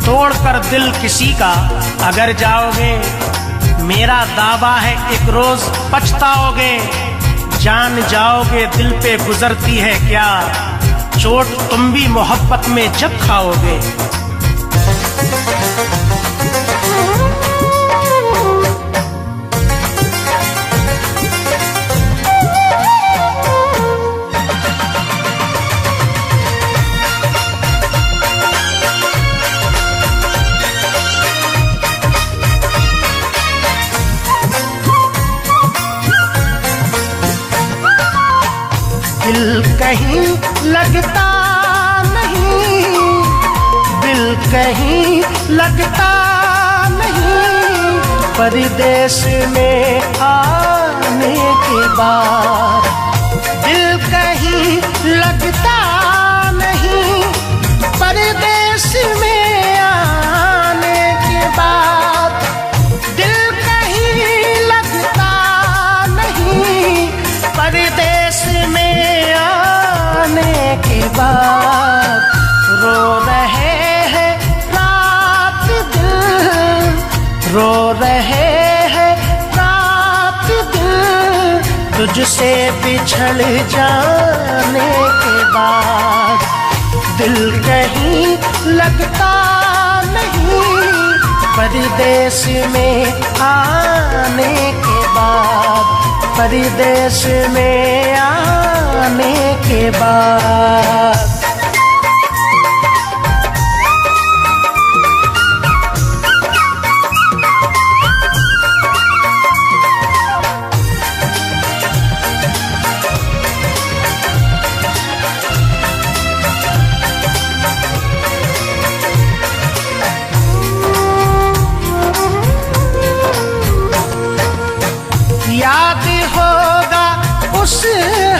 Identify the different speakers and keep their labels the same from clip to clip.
Speaker 1: तोड़कर दिल किसी का अगर जाओगे, मेरा दावा है एक रोज पछताओगे। जान जाओगे दिल पे गुजरती है क्या, चोट तुम भी मोहब्बत में जब खाओगे। दिल कहीं लगता नहीं, दिल कहीं लगता नहीं, परदेश में आने के बाद। दिल कहीं लगता नहीं, परदेश में आने के बाद। दिल कहीं लगता नहीं, परदेश में के बाद। रो रहे हैं रात दिन, रो रहे हैं रात दिन, तुझसे बिछड़ जाने के बाद। दिल कहीं लगता नहीं, परदेश में आने के बाद, परदेश में आने के बाद। याद होगा उस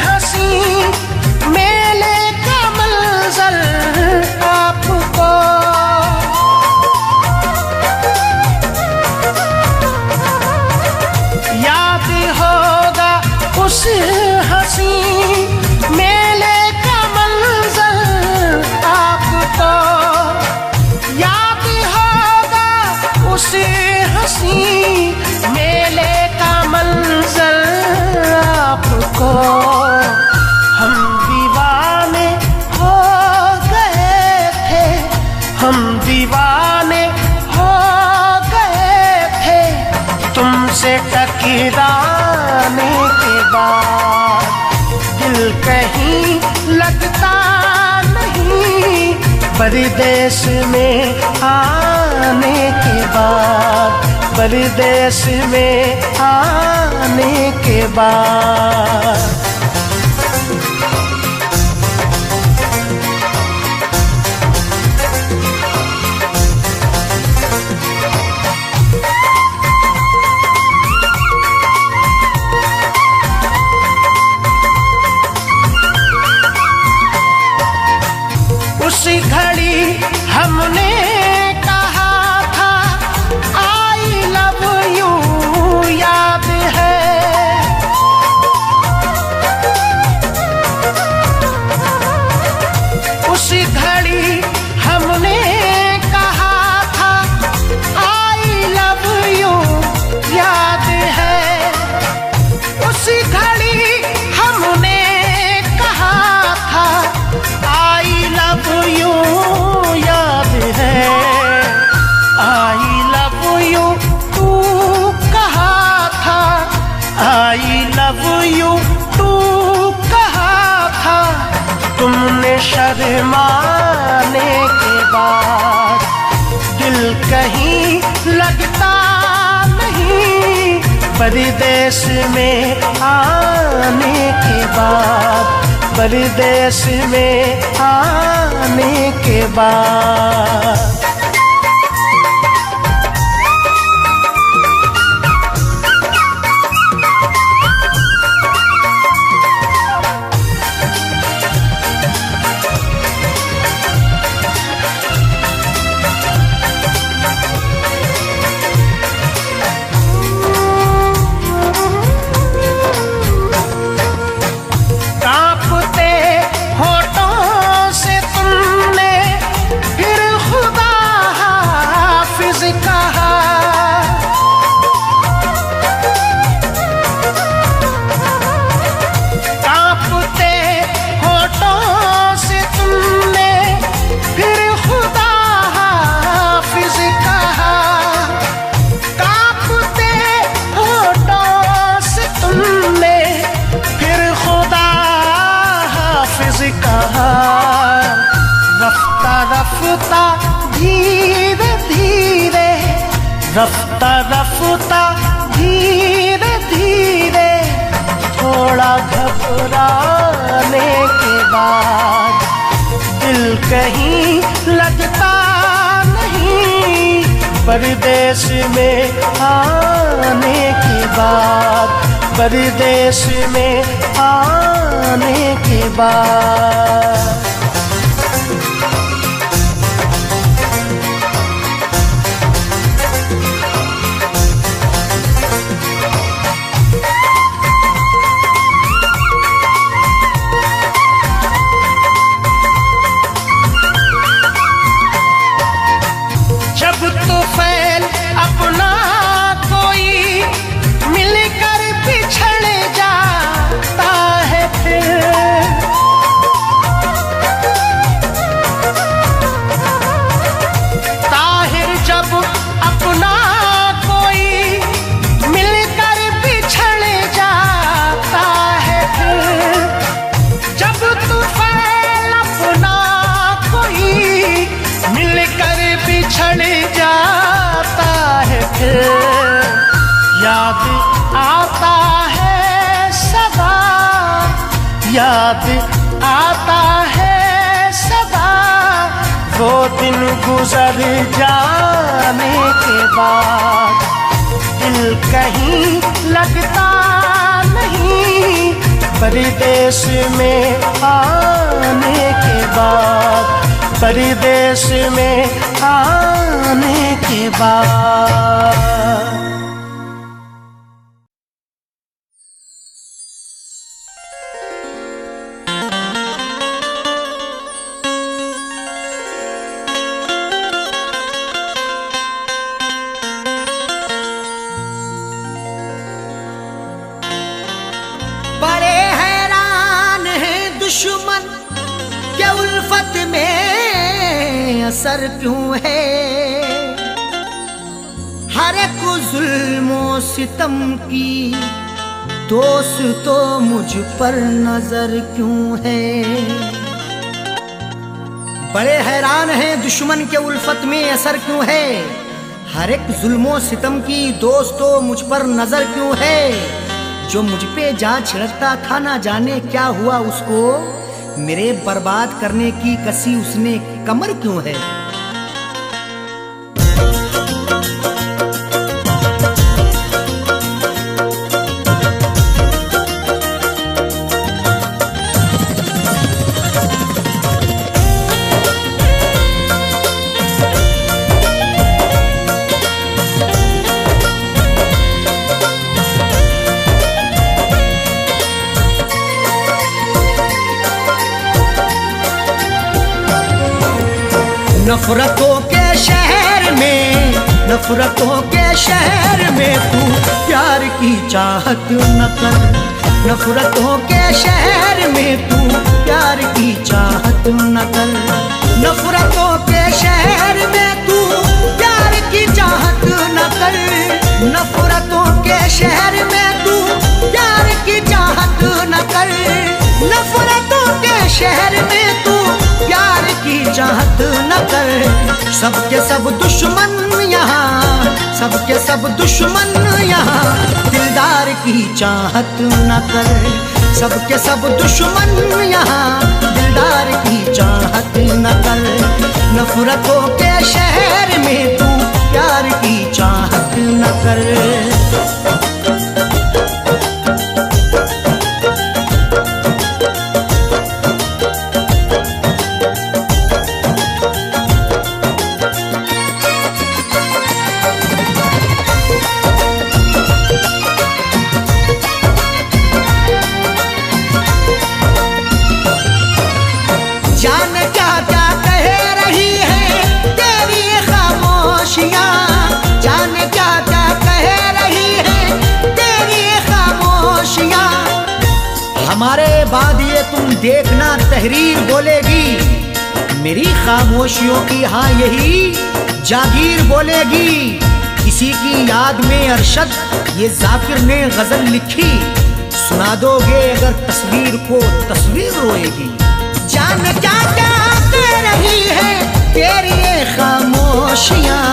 Speaker 1: हंसी मेले का मंजर आपको, याद होगा उस हंसी मेले का मंजर आपको, याद होगा उस हंसी मेले का मंजर आपको। हम दीवाने हो गए थे, हम दीवाने हो गए थे, तुमसे टकराने के बाद। दिल कहीं लगता नहीं, परदेश में आने के बाद, परदेश में आने के बाद। उस घड़ी हमने कहा था आई लव यू, याद है। उस घड़ी हमने कहा था आई लव यू, याद है। उस घड़ी हमने कहा था आई लव यू, याद है। आई लव यू तू कहा था, आई लव यू तू कहा था, तुमने शर्माने के बाद। दिल कहीं लगता नहीं, परदेश में आने के बाद, परदेश में आने के बाद।
Speaker 2: कांपते होठों से तुमने फिर खुदा
Speaker 1: रफ्ता धीरे धीरे, रफ्ता रफ्ता धीरे धीरे, थोड़ा घबराने के बाद दिल कहीं लगता नहीं, परदेश में आने के बाद, परदेश में आने के बाद। याद आता है सदा, याद आता है सदा, वो दिन गुजर जाने के बाद दिल कहीं लगता नहीं, परदेश में आने के बाद, परदेश में आने के बाद।
Speaker 2: बड़े हैरान हैं दुश्मन के उल्फत में असर क्यों है, हर एक जुल्मो सितम की दोस्त तो मुझ पर नजर क्यों है। बड़े हैरान हैं दुश्मन के उल्फत में असर क्यों है, हर एक जुल्मो सितम की दोस्त तो मुझ पर नजर क्यों है। जो मुझ पे जा छिड़कता था ना जाने क्या हुआ उसको, मेरे बर्बाद करने की कसी उसने कमर क्यों है। नफरतों के शहर में, नफरतों के शहर में तू प्यार की चाहत न कर, नफरतों के शहर में तू प्यार की चाहत न कर, नफरतों के शहर में तू प्यार की चाहत न कर, नफरतों के शहर में तू प्यार की चाहत न कर, नफरतों के शहर में तू प्यार की चाहत न कर। सबके सब दुश्मन यहाँ, सबके सब दुश्मन यहाँ दिलदार की चाहत न कर, सबके सब दुश्मन यहाँ दिलदार की चाहत न कर। नफरतों के शहर में तू प्यार की चाहत न कर। हमारे बाद ये तुम देखना तहरीर बोलेगी, मेरी खामोशियों की हाँ यही जागीर बोलेगी। किसी की याद में अरशद ये जाकिर ने गजल लिखी, सुना दोगे अगर तस्वीर को तस्वीर रोएगी। जान क्या क्या कह रही है तेरी ये खामोशियाँ,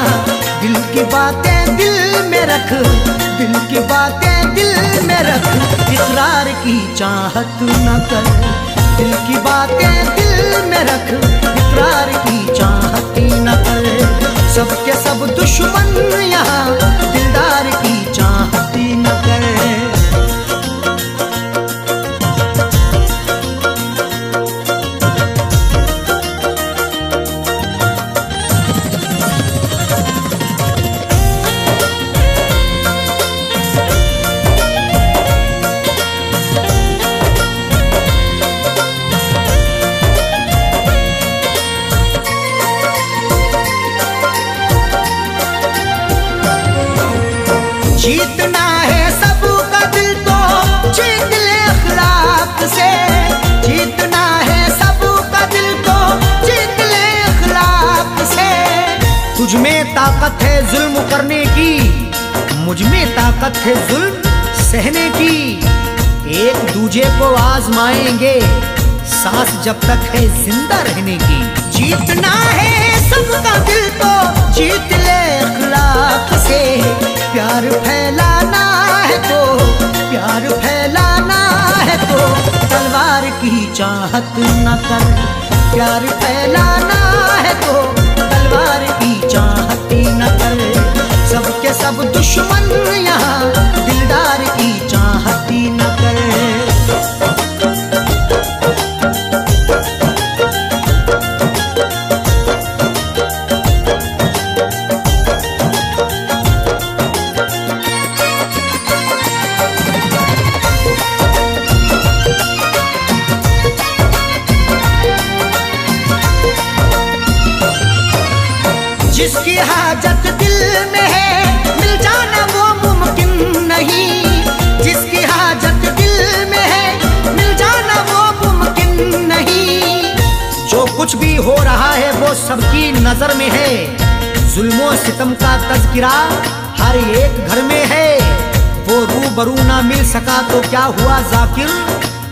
Speaker 2: दिल की बातें दिल में रख, दिल की बातें दिल में रख, इकरार की चाहत न कर। दिल की बातें दिल में रख, इकरार की चाहत न कर। सबके सब दुश्मन यहाँ, दिलदार की चाहत न कर। जीतना है सबका दिल तो जीत ले अखलाक से, जीतना है सबका दिल तो जीत ले अखलाक से। तुझ में ताकत है जुल्म करने की, मुझ में ताकत है जुल्म सहने की। एक दूजे को आजमाएंगे सांस जब तक है जिंदा रहने की। जीतना है सबका दिल तो जीत ले अखलाक से। प्यार फैलाना है तो, प्यार फैलाना है तो तलवार की चाहत न कर। प्यार फैलाना है तो तलवार की चाहत न कर। सबके सब दुश्मन यहाँ, दिलदार की चाहत न कर। जिसकी हाजत दिल में है मिल जाना वो मुमकिन नहीं। जिसकी हाजत दिल में है मिल जाना वो मुमकिन नहीं। जो कुछ भी हो रहा है वो सबकी नजर में है। जुल्मों सितम का तज़किरा हर एक घर में है। वो रूबरू ना मिल सका तो क्या हुआ जाकिर,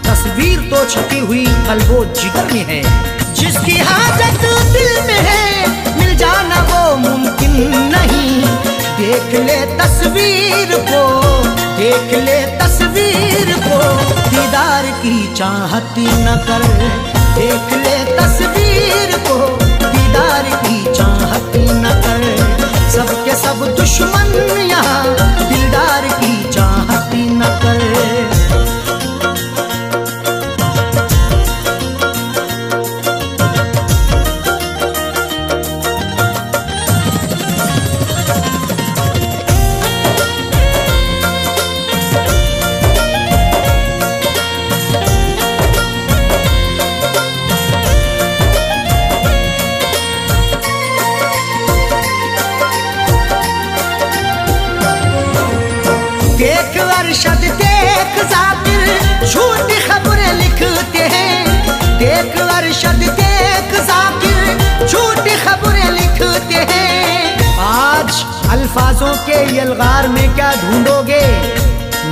Speaker 2: तस्वीर तो छपी हुई कल्बो जिगर में है। जिसकी हाजत दिल में है मिल जाना वो मुमकिन नहीं। देख ले तस्वीर को, देख ले तस्वीर को, दीदार की चाहत न कर। देख ले तस्वीर को, दीदार की चाहत न कर। सबके सब दुश्मन यहाँ, दिलदार की चाहत न कर। देख अरशद देख जाकिर झूठी खबरें लिखते हैं। देख अरशद देख जाकिर झूठी खबरें लिखते हैं। आज अल्फाजों के यलगार में क्या ढूंढोगे,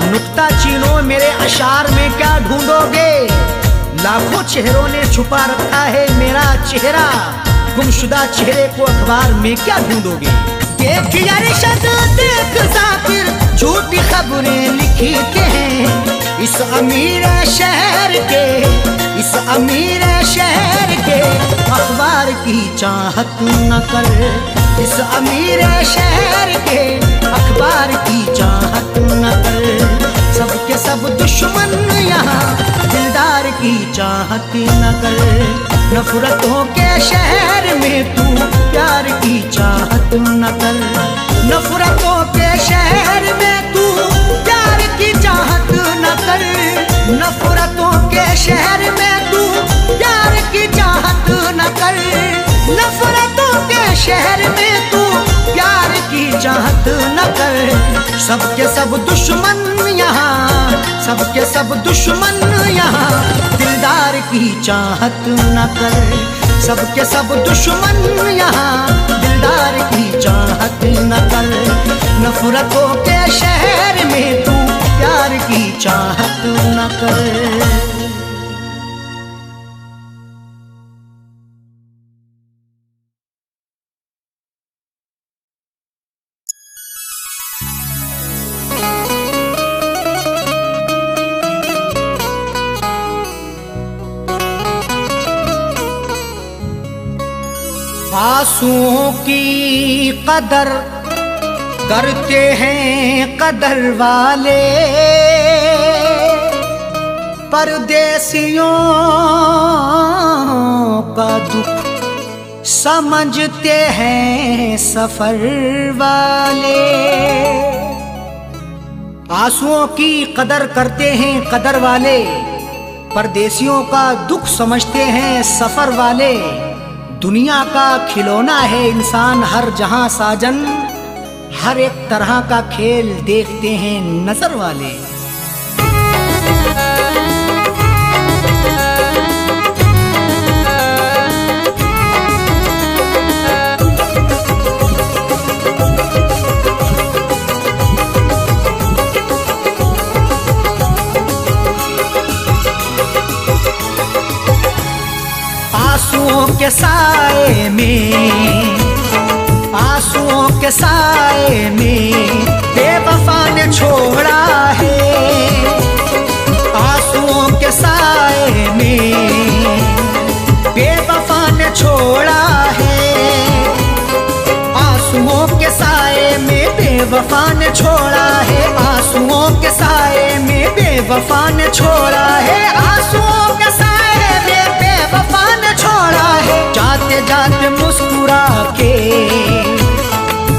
Speaker 2: नुक्ता चीनो मेरे अशार में क्या ढूंढोगे। लाखों चेहरों ने छुपा रखा है मेरा चेहरा, गुमशुदा चेहरे को अखबार में क्या ढूंढोगे। देख अरशद देख जाकिर झूठी खबरें लिखते हैं। इस अमीर शहर के, इस अमीर शहर के अखबार की चाहत न कर। इस अमीर शहर के अखबार की चाहत न कर। सबके सब दुश्मन यहाँ, दिलदार की चाहत न कर। नफरतों के शहर में तू प्यार की चाहत न कर। नफरतों के शहर में तू प्यार की चाहत न कर। नफरतों के शहर में तू प्यार की चाहत न कर। नफरतों के शहर में तू प्यार की चाहत न कर। सबके सब दुश्मन यहाँ, सबके सब दुश्मन यहाँ, दिलदार की चाहत न कर। सबके सब दुश्मन यहाँ, दिलदार की चाहत न कर। नफरतों के शहर में तू प्यार की चाहत न कर। आंसुओं की कदर करते हैं कदर वाले, परदेसियों का दुख समझते हैं सफर वाले। आंसुओं की कदर करते हैं कदर वाले, परदेसियों का दुख समझते हैं सफर वाले। दुनिया का खिलौना है इंसान हर जहां साजन, हर एक तरह का खेल देखते हैं नजर वाले। आंसुओं के साए में, आंसुओं के साए में बेवफा ने छोड़ा है। आंसुओं के साए में बेवफा ने छोड़ा है। आंसुओं के साए में बेवफा ने छोड़ा है। आंसुओं के साए में बेवफा ने छोड़ा है। आंसुओं के साए में बेवफा ने छोड़ा है। जाते जाते मुस्कुरा के,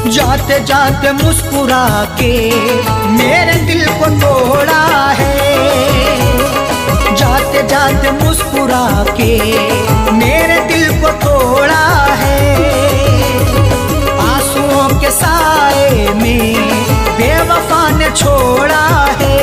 Speaker 2: जाते जाते मुस्कुरा के मेरे दिल को तोड़ा है। जाते जाते मुस्कुरा के मेरे दिल को तोड़ा है। आंसुओं के साए में बेवफा ने छोड़ा है।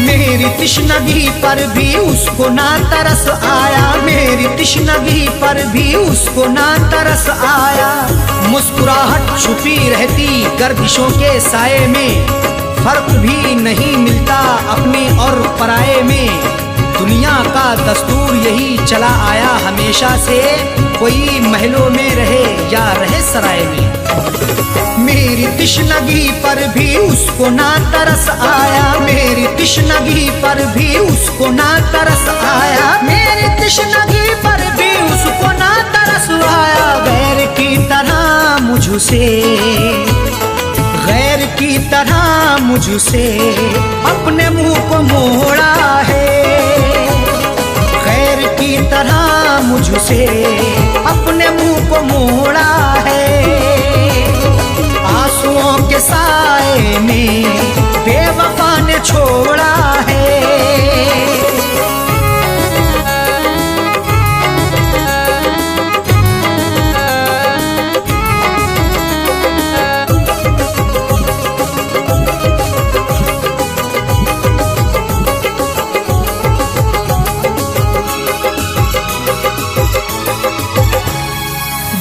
Speaker 2: मेरी तृष्णगी पर भी उसको ना तरस आया। मेरी तृष्णगी पर भी उसको ना तरस आया। मुस्कुराहट छुपी रहती गर्दिशों के साए में, फर्क भी नहीं मिलता अपने और पराये में। दुनिया का दस्तूर यही चला आया हमेशा से, कोई महलों में रहे या रहे सराय में। मेरी तृष्णगी पर भी उसको ना तरस आया। मेरी तृष्णगी पर भी उसको ना तरस आया। मेरी तृष्णगी पर भी उसको ना तरस आया। गैर की तरह मुझसे, गैर की तरह मुझसे अपने मुंह को मोड़ा है। गैर की तरह मुझसे अपने मुंह को मोड़ा है। आंसुओं के साए में बेवफा ने छोड़ा है।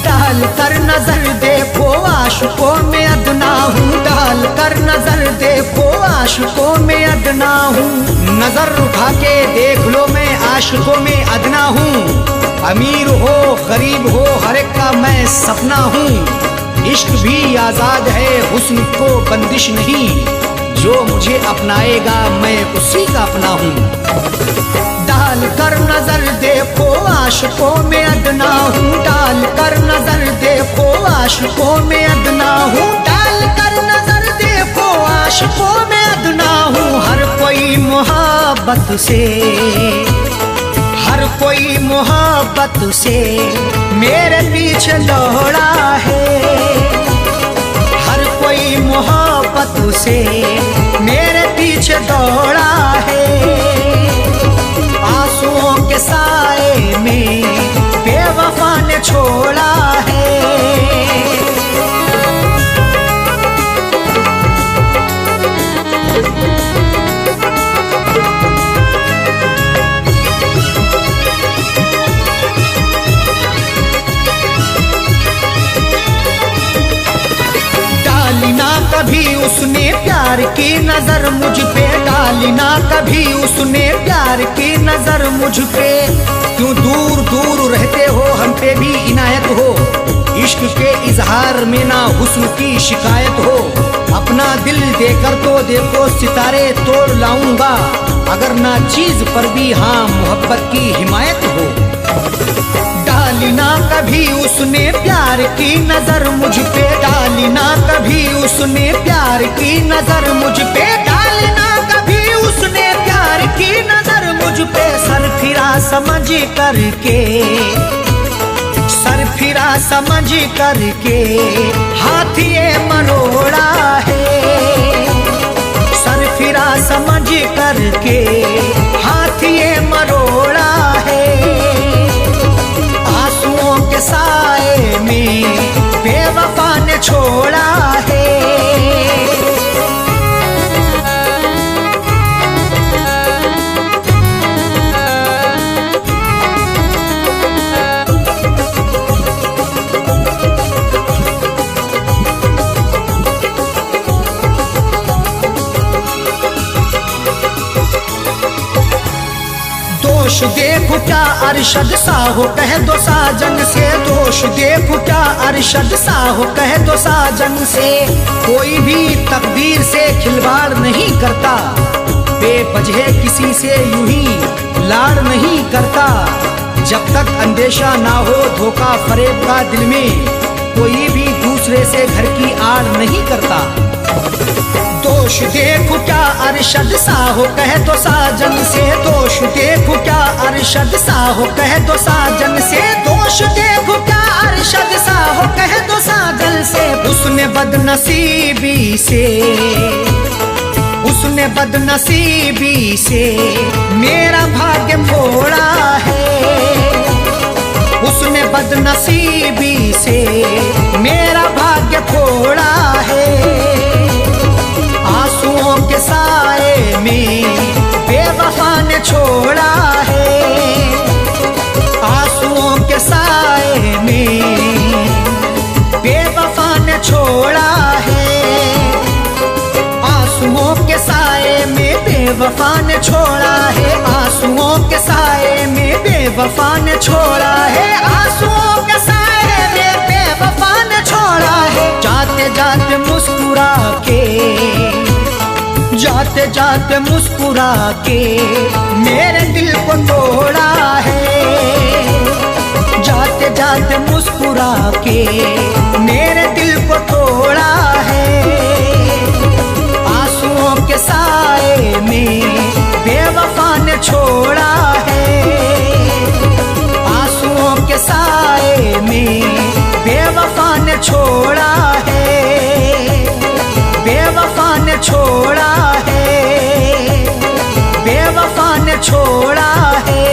Speaker 2: डाल कर नजर देखो आशिकों में अदना हूँ। डाल कर नजर देखो आशिकों में अदना हूँ। नजर उठा के देख लो मैं आशिकों में अदना हूँ। अमीर हो गरीब हो हर एक का मैं सपना हूँ। इश्क भी आजाद है हुस्न को बंदिश नहीं, जो मुझे अपनाएगा मैं उसी का अपना हूँ। डाल कर नजर देखो आशिकों में अदना हूँ। डाल कर नजर देखो आशिकों में अदना हूँ। डाल कर नजर देखो आशिकों में अदना हूँ। हर कोई मोहब्बत से, हर कोई मोहब्बत से मेरे पीछे दौड़ा है। हर कोई मोहब्बत से मेरे पीछे दौड़ा है। आंसुओं के साए में बेवफा ने छोड़ा है। डाली ना कभी उसने प्यार प्यार की नजर मुझ पे डाली ना कभी उसने, प्यार की नजर मुझ पे। क्यों दूर दूर रहते हो, हम पे भी इनायत हो, इश्क के इजहार में ना हुस्न की शिकायत हो। अपना दिल देकर तो देखो सितारे तोड़ लाऊंगा, अगर ना चीज पर भी हाँ मोहब्बत की हिमायत हो। डाली ना कभी उसने प्यार की नजर मुझ पे, डाली ना कभी उसने प्यार की नजर मुझ पे, डाली ना कभी उसने प्यार की नजर मुझ पे। सर फिरा समझ करके, सर फिरा समझ करके हाथ ये मरोड़ा है, सर फिरा समझ करके हाथ ये मरोड़ा है। आंसुओं के साए में बेवफा ने छोड़ा है। दोष देखो क्या अरशद सा हो, कह दो साजन से, दोष देखो क्या अरशद सा हो, कह दो साजन से। कोई भी तकदीर से खिलवाड़ नहीं करता, बेवजह किसी से यूं ही लाड़ नहीं करता। जब तक अंदेशा ना हो धोखा फरेब का दिल में, कोई भी दूसरे से घर की आड़ नहीं करता। दोष देखो क्या अरशद सा हो, कह दो साजन से, दोष देखो क्या अरशद सा हो, कह दो साजन से, दोष देखो क्या अरशद सा हो, कह दो साजन से। उसने बदनसीबी से, उसने बदनसीबी से मेरा भाग्य फोड़ा है, उसने बदनसीबी से मेरा भाग्य फोड़ा है। आंसुओं के साए में बेवफा ने छोड़ा है, आंसुओं के साए में बेवफा ने छोड़ा है। आंसुओं के साए में बेवफा ने छोड़ा है, आंसुओं के साए में बेवफा ने छोड़ा है, आंसुओं के साए में बेवफा ने छोड़ा है। जाते जाते मुस्कुरा के, जाते जाते मुस्कुरा के मेरे दिल को तोड़ा है, जाते जाते मुस्कुरा के मेरे दिल को तोड़ा है। आंसुओं के साए में बेवफा ने छोड़ा है, आंसुओं के साए में बेवफा ने छोड़ा है, बेवफा ने छोड़ा है, बेवफा ने छोड़ा है।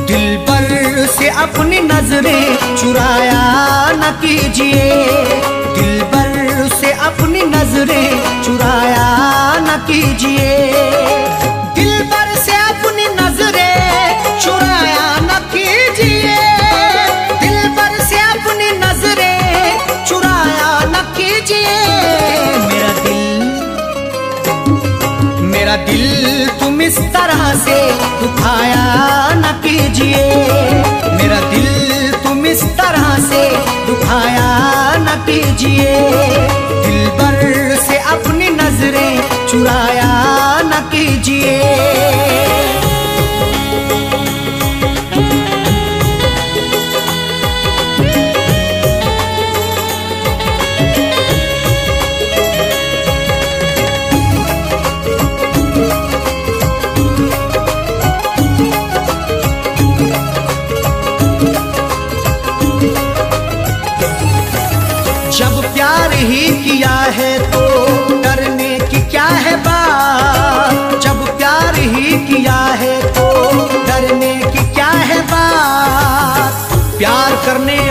Speaker 2: दिलबर से अपनी नजरें चुराया न कीजिए, दिलबर से अपनी नजरें चुराया न कीजिए, दिलबर से अपनी नजरें चुराया न कीजिए, दिलबर से अपनी नजरें चुराया न कीजिए। मेरा दिल तुम इस तरह से दुखाया न कीजिए, मेरा दिल तुम इस तरह से दुखाया न कीजिए, दिलबर से अपनी नजरें चुराया न कीजिए।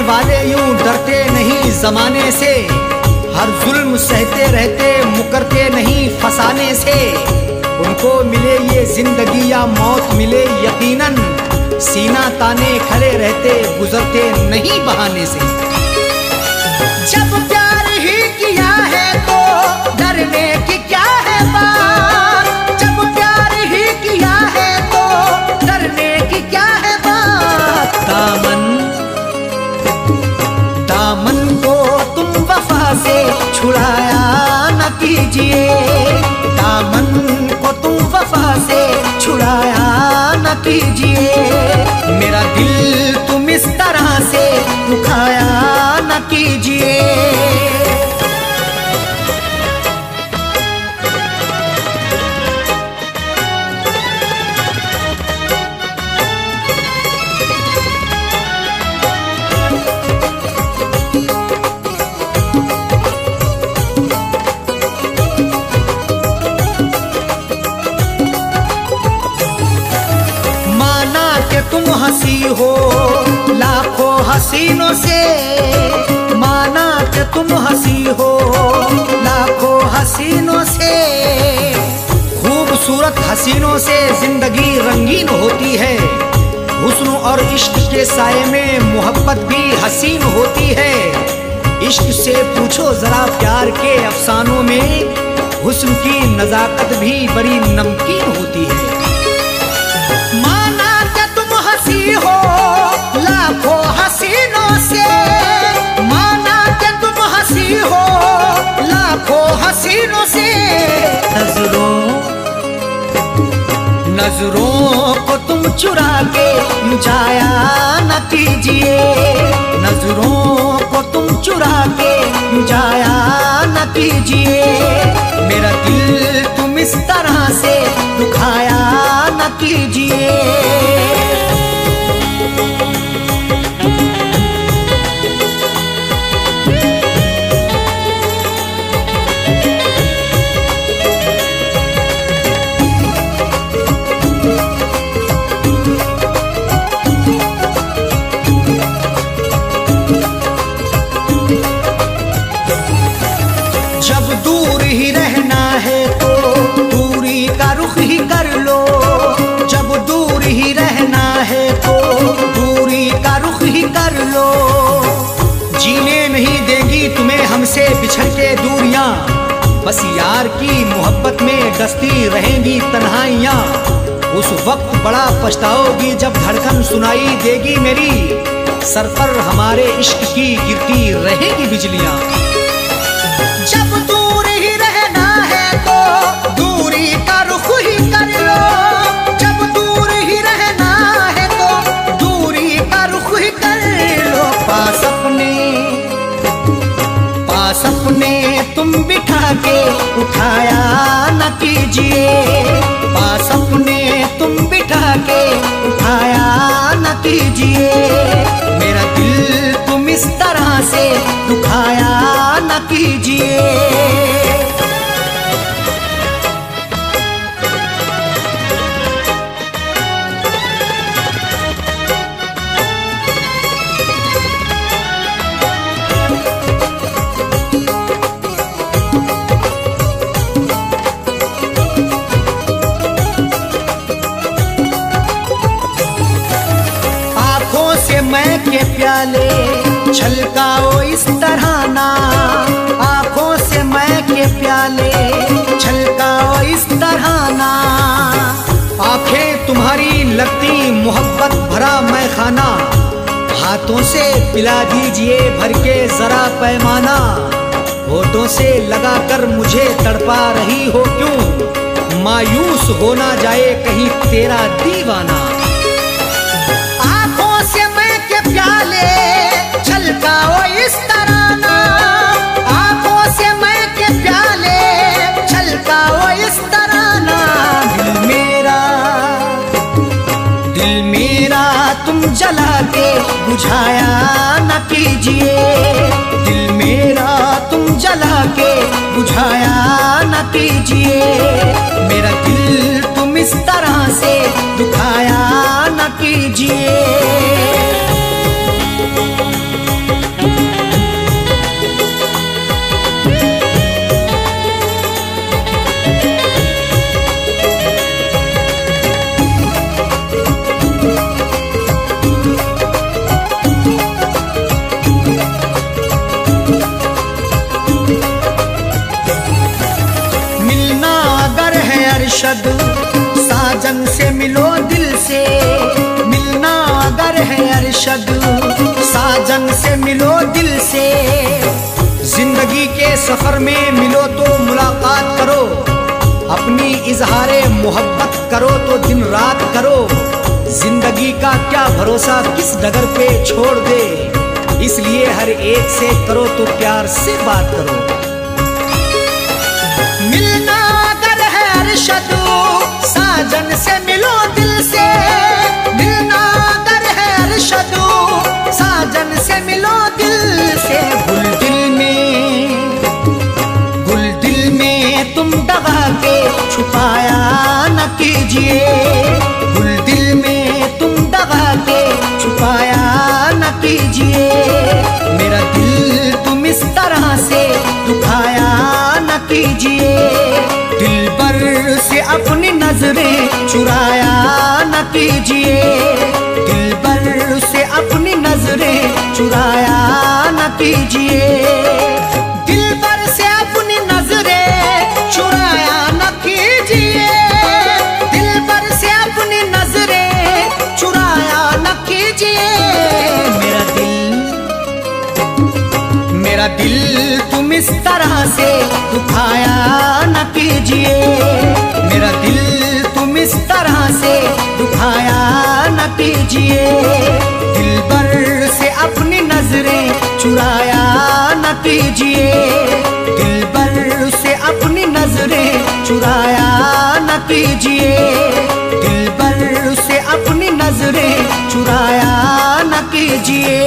Speaker 2: वाले यूं डरते नहीं जमाने से, हर जुल्म सहते रहते मुकरते नहीं फसाने से। उनको मिले ये जिंदगी या मौत मिले यकीनन, सीना ताने खड़े रहते गुजरते नहीं बहाने से। जब प्यार ही किया है तो डरने की क्या है बात, जब प्यार ही किया है तो डरने की क्या है बात। दामन को तुम वफा से छुड़ाया न कीजिए, दामन को तुम वफा से छुड़ाया न कीजिए। मेरा दिल तुम इस तरह से दुखाया न कीजिए। तुम हंसी हो लाखों हसीनों से, माना कि तुम हंसी हो लाखों हसीनों से। खूबसूरत हसीनों से जिंदगी रंगीन होती है, हुस्न और इश्क के साए में मोहब्बत भी हसीन होती है। इश्क से पूछो जरा प्यार के अफसानों में, हुस्न की नजाकत भी बड़ी नमकीन होती है। हो लाखों हसीनों से, माना कि तुम हंसी हो लाखों हसीनों से। नजरों को तुम चुरा के जाया न कीजिए, नजरों को तुम चुरा के जाया न कीजिए। मेरा दिल तुम इस तरह से दुखाया न कीजिए। जब दूर ही रहना है तो दूरी का रुख ही कर लो, जब दूर ही रहना है तो दूरी का रुख ही कर लो। जीने नहीं देंगी तुम्हें हमसे बिछड़ के दूरियां, बस यार की मोहब्बत में डसती रहेंगी तन्हाइयां। उस वक्त बड़ा पछताओगी जब धड़कन सुनाई देगी मेरी, सर पर हमारे इश्क की गिरती रहेगी बिजलियां। जब दूर ही रहना है तो दूरी का रुख ही कर लो, जब दूर ही रहना है तो दूरी का रुख ही कर लो। पास अपने तुम बिठा के उठाया न कीजिए, पास अपने तुम बिठा के उठाया न कीजिए। मेरा दिल तुम इस तरह से दुखाया न कीजिए। आंखों से मैं के प्याले छलकाओ इस तरह ना, आंखों से मैं के प्याले छलकाओ इस तरह ना। आंखें तुम्हारी लगती मोहब्बत भरा मैं खाना, हाथों से पिला दीजिए भर के जरा पैमाना। होठों से लगाकर मुझे तड़पा रही हो क्यों, मायूस हो ना जाए कहीं तेरा दीवाना। आंखों से मैं के प्याले छलकाओ इस तरह ना, आंखों से मैं के प्याले छलकाओ इस तरह ना। दिल मेरा तुम जला के बुझाया न कीजिए, दिल मेरा तुम जला के बुझाया न कीजिए। मेरा दिल तुम इस तरह से दुखाया न कीजिए। मिलो दिल से, मिलना अगर है अरशद साजन से मिलो दिल से। जिंदगी के सफर में मिलो तो मुलाकात करो, अपनी इजहारे मोहब्बत करो तो दिन रात करो। जिंदगी का क्या भरोसा किस डगर पे छोड़ दे, इसलिए हर एक से करो तो प्यार से बात करो। मिलना अगर है अरशद साजन से मिलो दिल से, मिलना अगर है अरशद साजन से मिलो दिल से। गुल दिल में तुम दबा के छुपाया न कीजिए, गुल दिल में तुम दबा के छुपाया न कीजिए। मेरा दिल तुम इस तरह से दुखाया न कीजिए, दिल पर से अपनी नजरें चुराया न कीजिए, दिल पर से अपनी नजरें चुराया न कीजिए, दिल पर से अपनी नजरें चुराया न कीजिए, दिल पर से अपनी नजरें चुराया न कीजिए। मेरा दिल तुम इस तरह से दुखाया न कीजिए, मेरा दिल तुम इस तरह से दुखाया न कीजिए, दिल पर से अपनी नजरें चुराया न कीजिए, दिल पर से अपनी नजरें चुराया न कीजिए, दिल पर से अपनी नजरें चुराया न कीजिए।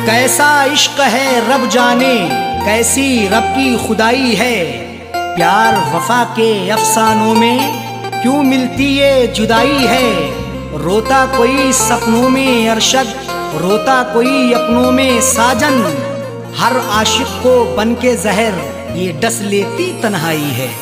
Speaker 2: कैसा इश्क है रब जाने, कैसी रब की खुदाई है, प्यार वफा के अफसानों में क्यों मिलती ये जुदाई है। रोता कोई सपनों में अरशद, रोता कोई अपनों में साजन, हर आशिक को बन के जहर ये डस लेती तन्हाई है।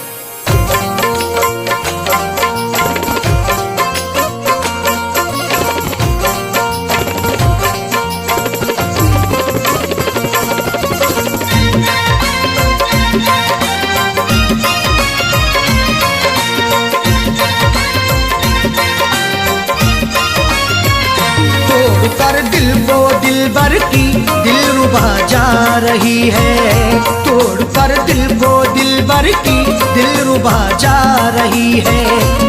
Speaker 2: कर दिल को दिलबर की दिलरुबा जा रही है, तोड़ कर दिल को दिलबर की दिलरुबा जा रही है।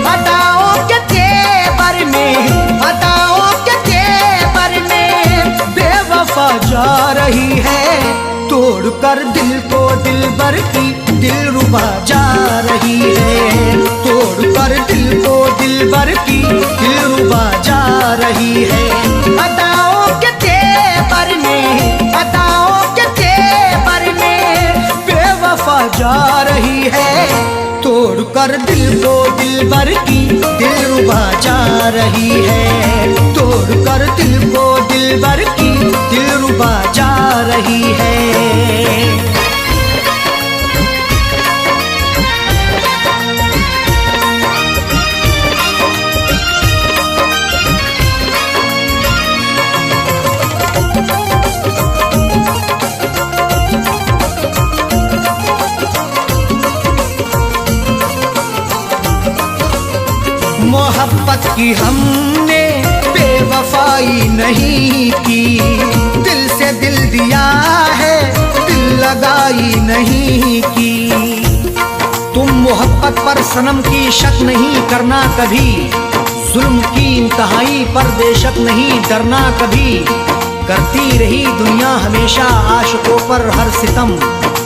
Speaker 2: अदाओं के तेवर में, अदाओं के तेवर में बेवफा जा रही है, तोड़ कर दिल को दिलबर की दिलरुबा जा रही है, तोड़ कर दिल को दिलबर की दिलरुबा जा रही है। अदाओं के तेवर में, अदाओं के तेवर में बेवफा जा रही है, तोड़ कर दिल को दिलबर की दिलरुबा जा रही है, तोड़ कर दिल को दिलबर की दिलरुबा जा रही है। मोहब्बत की हमने बेवफाई नहीं की, दिल से दिल दिया है दिल लगाई नहीं की। तुम मोहब्बत पर सनम की शक नहीं करना कभी, जुल्म की इंतहाई पर बेशक नहीं डरना कभी। करती रही दुनिया हमेशा आशिकों पर हर सितम,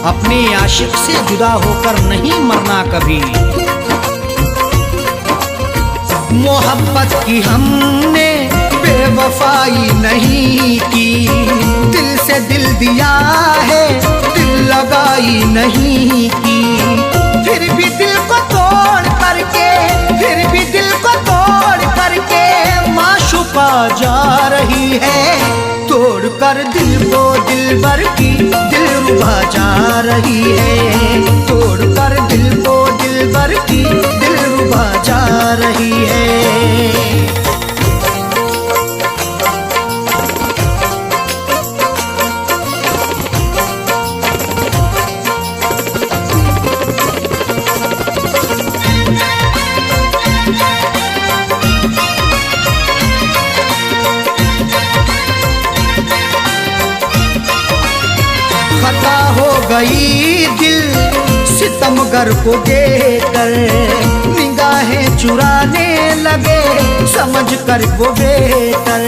Speaker 2: अपने आशिक से जुदा होकर नहीं मरना कभी। मोहब्बत की हमने बेवफाई नहीं की, दिल से दिल दिया है दिल लगाई नहीं की। फिर भी दिल को तोड़ करके, फिर भी दिल को तोड़ करके माशूका जा रही है, तोड़ कर दिल को दिलबर की दिलरुबा जा रही है, तोड़ सितमगर को देखकर निगाहें चुराने लगे, समझ कर वो बेहतर।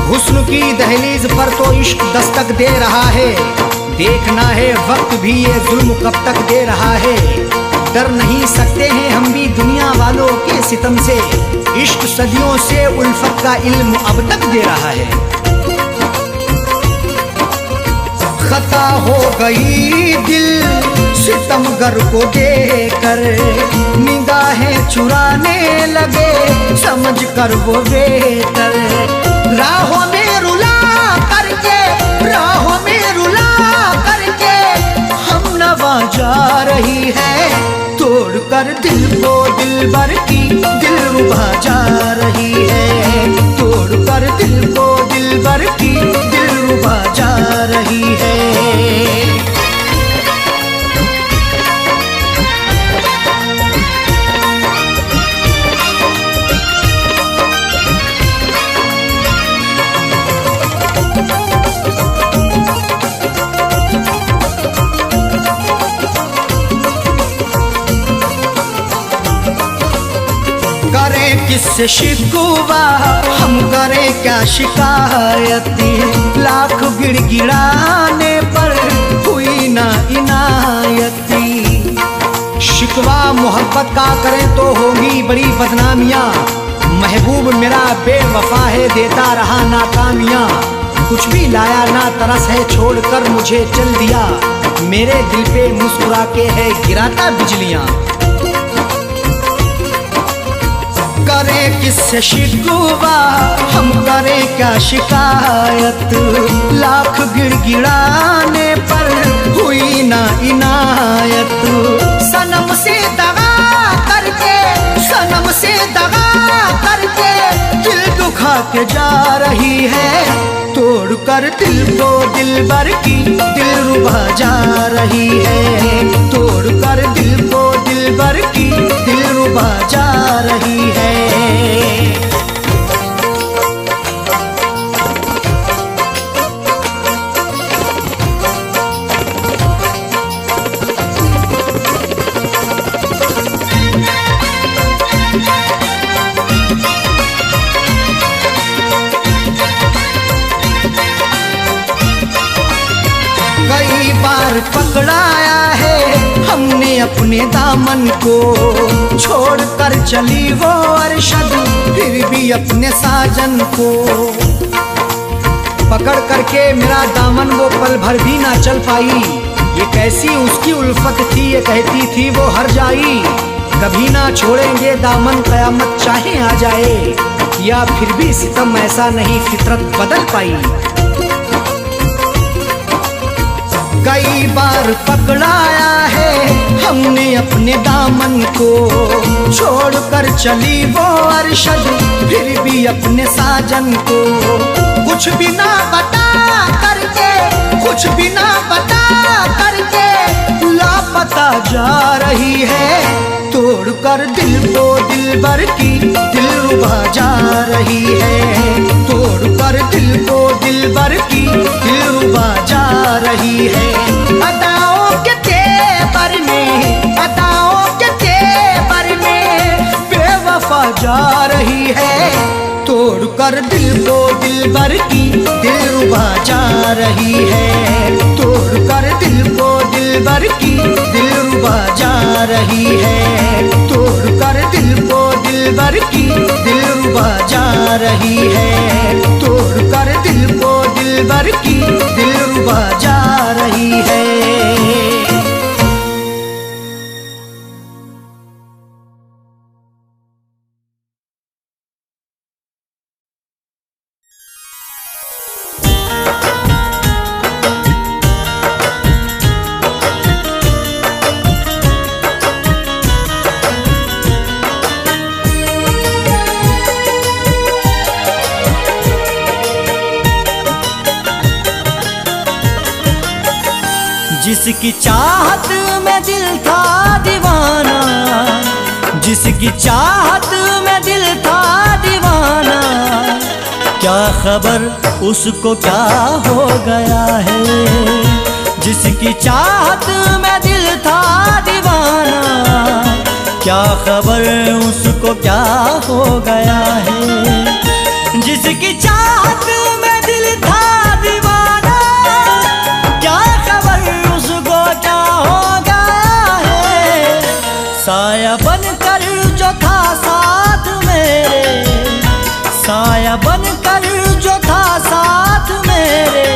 Speaker 2: हुस्न की दहलीज पर तो इश्क दस्तक दे रहा है, देखना है वक्त भी ये जुल्म कब तक दे रहा है। डर नहीं सकते हैं हम भी दुनिया वालों के सितम से, इश्क सदियों से उल्फत का इल्म अब तक दे रहा है। खता हो गई दिल सितमगर को देखकर निगाहें चुराने लगे, समझ कर वो बेहतर। राहों में रुला करके, राहों में रुला करके हम नवा जा रही है, तोड़ कर दिल को दिलबर की दिलरुबा जा रही है, तोड़ कर दिल को दिलबर की दिलरुबा जा रही है। किससे शिकवा हम करें क्या शिकायती, लाख गिड़गिड़ाने पर हुई ना इनायती। शिकवा मोहब्बत का करें तो होगी बड़ी बदनामियाँ, महबूब मेरा बेवफा है देता रहा नाकामियाँ। कुछ भी लाया ना तरस है छोड़कर मुझे चल दिया, मेरे दिल पे मुस्कुरा के है गिराता बिजलियाँ। करें किससे शिकवा हम करें क्या शिकायत, लाख गिड़गिड़ाने पर हुई ना इनायत। सनम से दगा करके, सनम से दगा करके दिल दुखा के जा रही है, तोड़ कर दिल को दिलबर की दिलरुबा जा रही है, तोड़ कर दिल को दिलबर की दिलरुबा जा रही है। कई बार पकड़ाया है हमने अपने दामन को, छोड़ कर चली वो अरशद फिर भी अपने साजन को। पकड़ करके मेरा दामन वो पल भर भी ना चल पाई, ये कैसी उसकी उल्फत थी, ये कहती थी वो हर जाई। कभी ना छोड़ेंगे दामन कयामत चाहे आ जाए, या फिर भी सितम ऐसा नहीं फितरत बदल पाई। कई बार पकड़ाया है हमने अपने दामन को, छोड़ कर चली वो अरशद फिर भी अपने साजन को। कुछ भी ना बता करके, कुछ भी ना बता करके लापता जा रही है, तोड़ कर दिल को दिलबर की दिलरुबा जा रही है, तोड़ कर दिल को दिलबर की दिलरुबा जा रही है। अदाओं के तेवर में, अदाओं के तेवर में बेवफा जा रही है, तोड़ कर दिल को दिलबर की दिलरुबा जा रही है, तोड़ कर दिल को दिलबर की दिलरुबा जा रही है, तोड़ कर दिल को दिलबर की दिलरुबा जा रही है, तोड़ कर दिल को दिलबर की दिलरुबा जा रही है। जिसकी चाहत में दिल था दीवाना, जिसकी चाहत में दिल था दीवाना, क्या खबर उसको क्या हो गया है। जिसकी चाहत में दिल था दीवाना, क्या खबर उसको क्या हो गया है। जिसकी चाहत में दिल था दीवाना, क्या खबर उसको क्या हो गया है। साया बनकर जो था साथ मेरे, साया बनकर जो था साथ मेरे,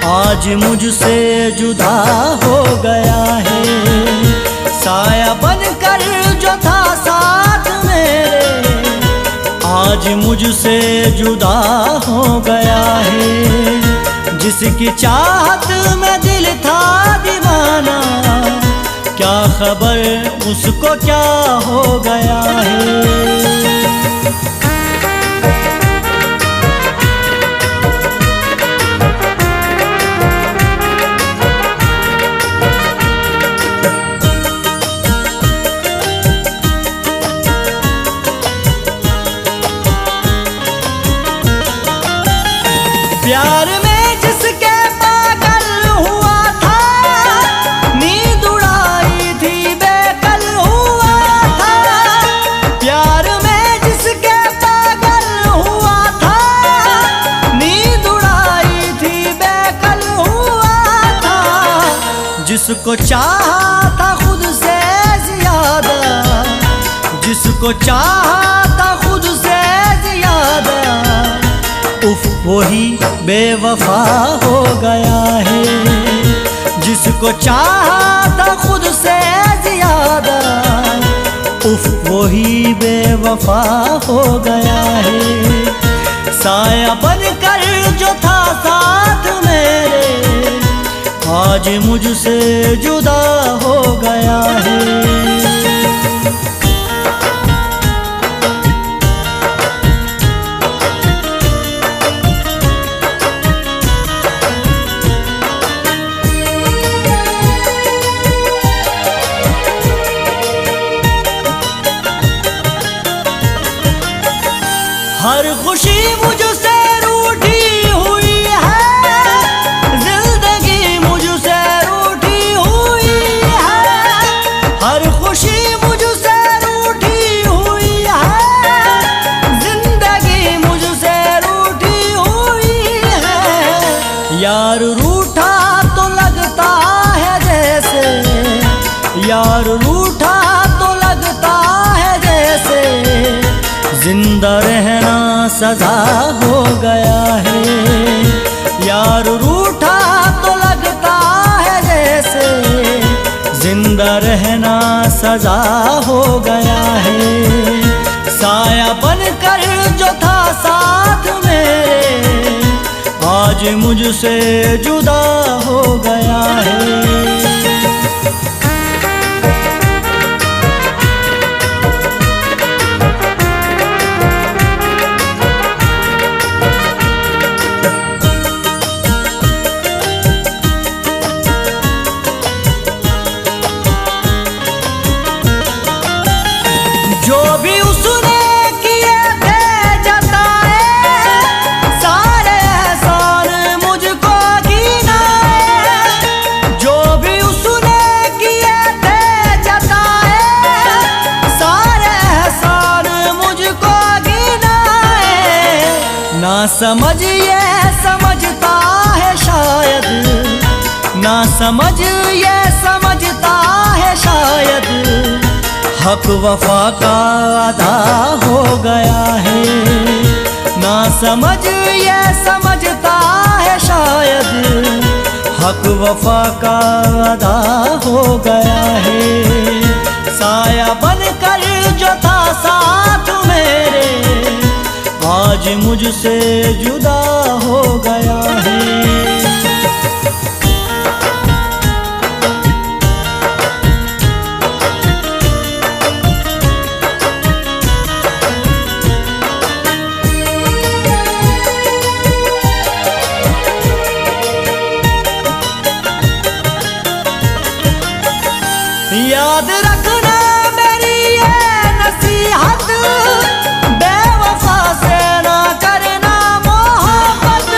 Speaker 2: आज मुझसे जुदा हो गया है। साया बनकर जो था साथ मेरे, आज मुझसे जुदा हो गया है। जिसकी चाहत में दिल था दीवाना, क्या खबर उसको क्या हो गया है। प्यार में जिसके पागल हुआ था, नींद उड़ाई थी बेकल हुआ था। प्यार में जिसके पागल हुआ था, नींद उड़ाई थी बेकल हुआ था। जिसको चाहा था खुद से ज्यादा, जिसको चाहा था खुद से ज्यादा, उफ वही बेवफा हो गया है। जिसको चाहा था खुद से ज्यादा, उफ वही बेवफा हो गया है। साया बनकर जो था साथ मेरे, आज मुझसे जुदा हो गया है। हर खुशी मुझसे रूठी हुई है, जिंदगी मुझसे रूठी हुई है। हर खुशी मुझसे रूठी हुई है, जिंदगी मुझसे रूठी हुई है। यार रूठा तो लगता है जैसे, यार रूठा तो लगता है जैसे, जिंदा रहना सजा हो गया है। यार रूठा तो लगता है जैसे, जिंदा रहना सजा हो गया है। साया बनकर जो था साथ मेरे, आज मुझसे जुदा हो गया है। जो भी उसने किए थे जताए, सारे एहसान मुझको गिनाए। जो भी उसने किए थे जताए, सारे एहसान मुझको गिनाए। ना समझ ये समझता है शायद, ना समझ ये समझता है शायद, हक वफा का अदा हो गया है। ना समझ ये समझता है शायद, हक वफा का अदा हो गया है। साया बनकर जो था साथ मेरे, आज मुझसे जुदा हो गया है। याद रखना मेरी ये नसीहत, बेवफा से ना करना मोहब्बत।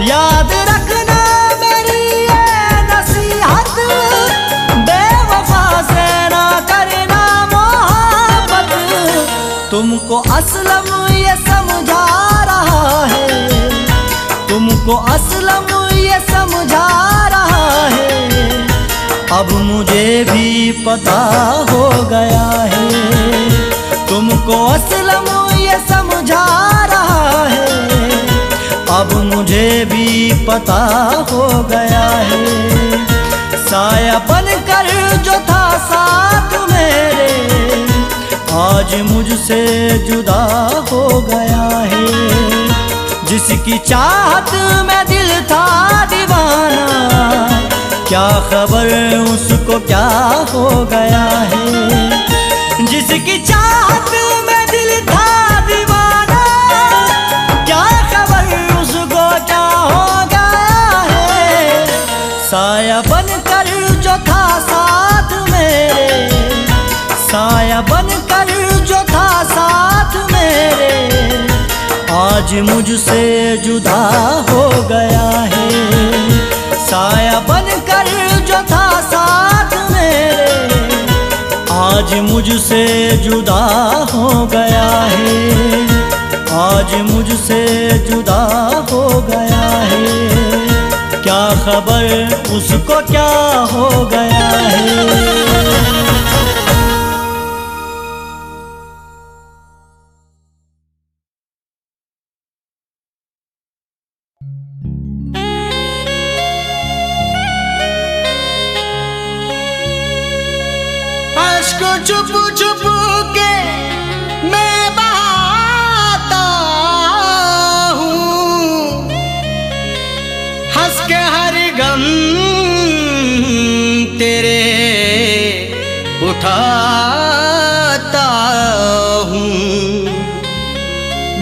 Speaker 2: याद रखना मेरी ये नसीहत, तुमको असलम ये समझा रहा है, तुमको असलम ये समझा रहा है। अब मुझे भी पता हो गया है, तुमको असलम ये समझा रहा है। अब मुझे भी पता हो गया है, साया बनकर जो था साथ मेरे, आज मुझसे जुदा हो गया है। जिसकी चाहत में दिल था दीवाना, क्या खबर उसको क्या हो गया है। जिसकी चाहत में दिल था दीवाना, क्या खबर उसको क्या हो गया है। साया बनकर जो था साथ मेरे, साया बनकर जो था साथ मेरे, आज मुझसे जुदा हो गया है। साया बनकर जो था साथ मेरे, आज मुझसे जुदा हो गया है। आज मुझसे जुदा हो गया है, क्या खबर उसको क्या हो गया है।
Speaker 3: को चुप चुप के मैं बहाता हूँ, हंस के हर गम तेरे उठाता हूँ।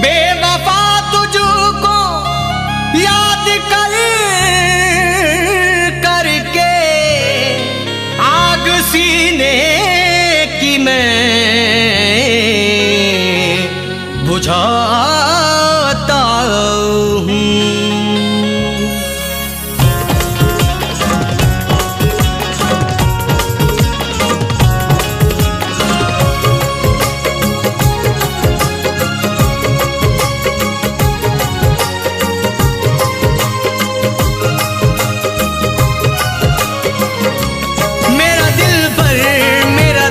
Speaker 3: बेवफा तुझको याद कर करके आग सीने मैं बुझाता हूँ।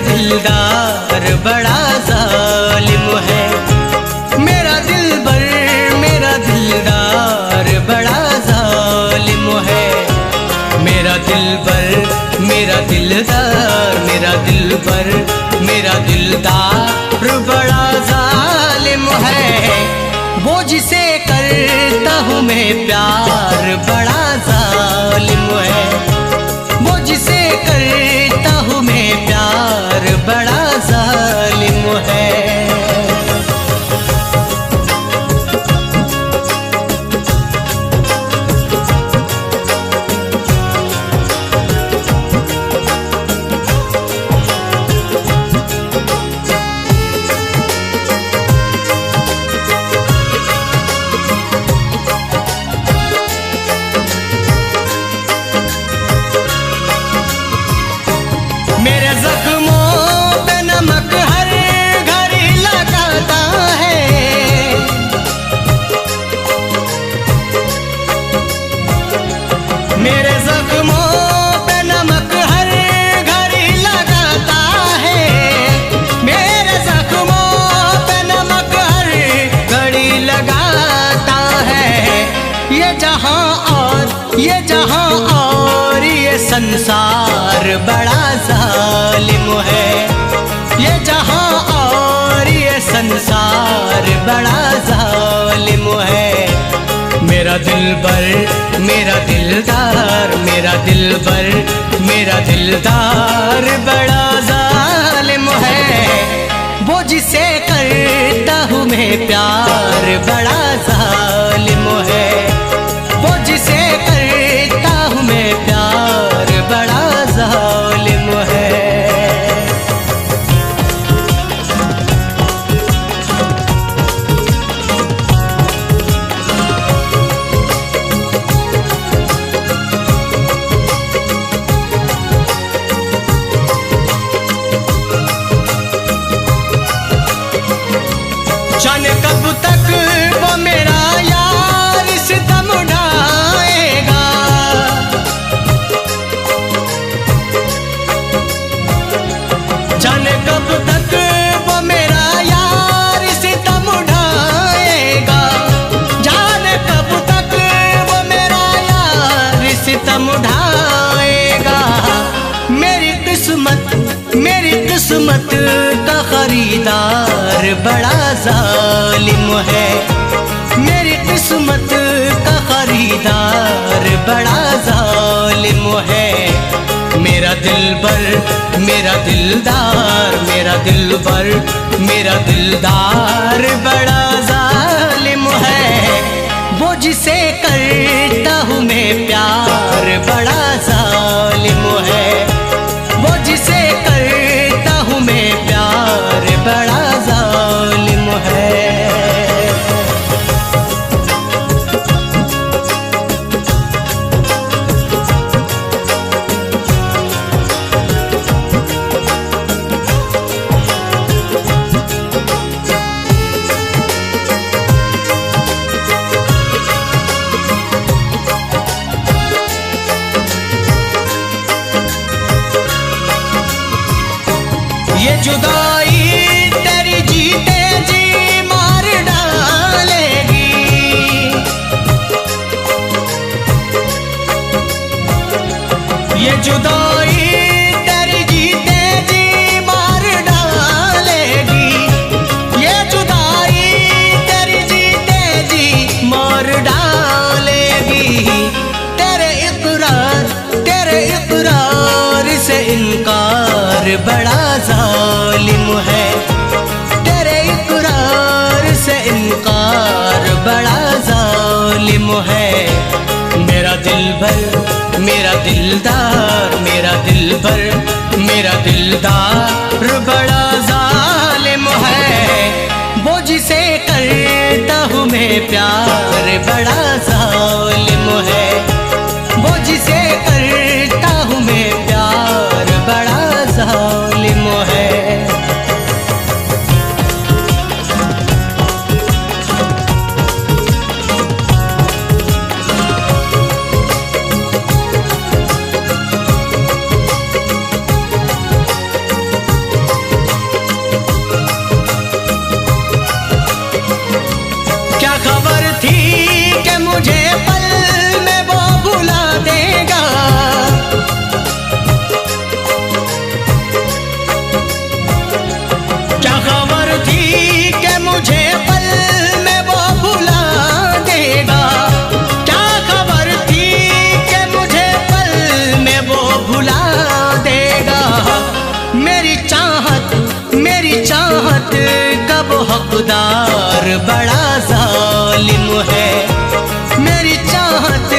Speaker 3: दिलदार बड़ा जालिम है, मेरा दिलबर मेरा दिलदार बड़ा जालिम है। मेरा दिलबर मेरा दिलदार मेरा दिलबर मेरा दिलदार बड़ा जालिम है। वो जिसे करता हूँ मैं प्यार बड़ा जालिम है, वो जिसे करता हूँ मैं प्यार बड़ा जालिम है। मेरे जख्मों पे नमक हर घड़ी लगाता है, मेरे जख्मों पे नमक हर घड़ी लगाता है। मेरे जख्मों पे नमक हर घड़ी लगाता है। ये जहां और ये जहां और ये संसार बड़ा जालिम है। ये जहां और ये संसार बड़ा जालिम है। मेरा दिलबर मेरा दिलदार मेरा दिलबर मेरा दिलदार बड़ा जालिम है। वो जिसे करता हूँ मैं प्यार बड़ा जालिम है, वो जिसे करता हूँ मैं प्यार बड़ा जालिम है। किस्मत का खरीदार बड़ा जालिम है। मेरी किस्मत का खरीदार बड़ा जालिम है। मेरा दिलबर, मेरा दिलदार, मेरा दिलबर, मेरा दिलदार बड़ा जालिम है। वो जिसे करता हूँ मैं प्यार बड़ा जालिम है। वो जिसे करता हूँ मैं प्यार बड़ा जालिम है। ये जुदाई तेरी जीते जी मार डालेगी। ये जुदाई तेरी जीते जी मार डालेगी। ये जुदाई तेरी जीते जी मार डालेगी। तेरे इकरार से इनकार बड़ा जालिम है। तेरे इकरार से इनकार बड़ा जालिम है। मेरा दिलबर, मेरा दिलदार, मेरा दिलबर, मेरा दिलदार बड़ा जालिम है। वो जिसे करता हूँ मैं प्यार बड़ा जालिम है। वो जिसे करता हूँ मैं प्यार बड़ा जालिम है। क्या खबर थी कि मुझे पल में वो भुला देगा। क्या खबर थी कि मुझे पल में वो भुला देगा। क्या खबर थी कि मुझे पल में वो भुला देगा। मेरी चाहत का वो हकदार बड़ा जालिम है। मेरी चाहत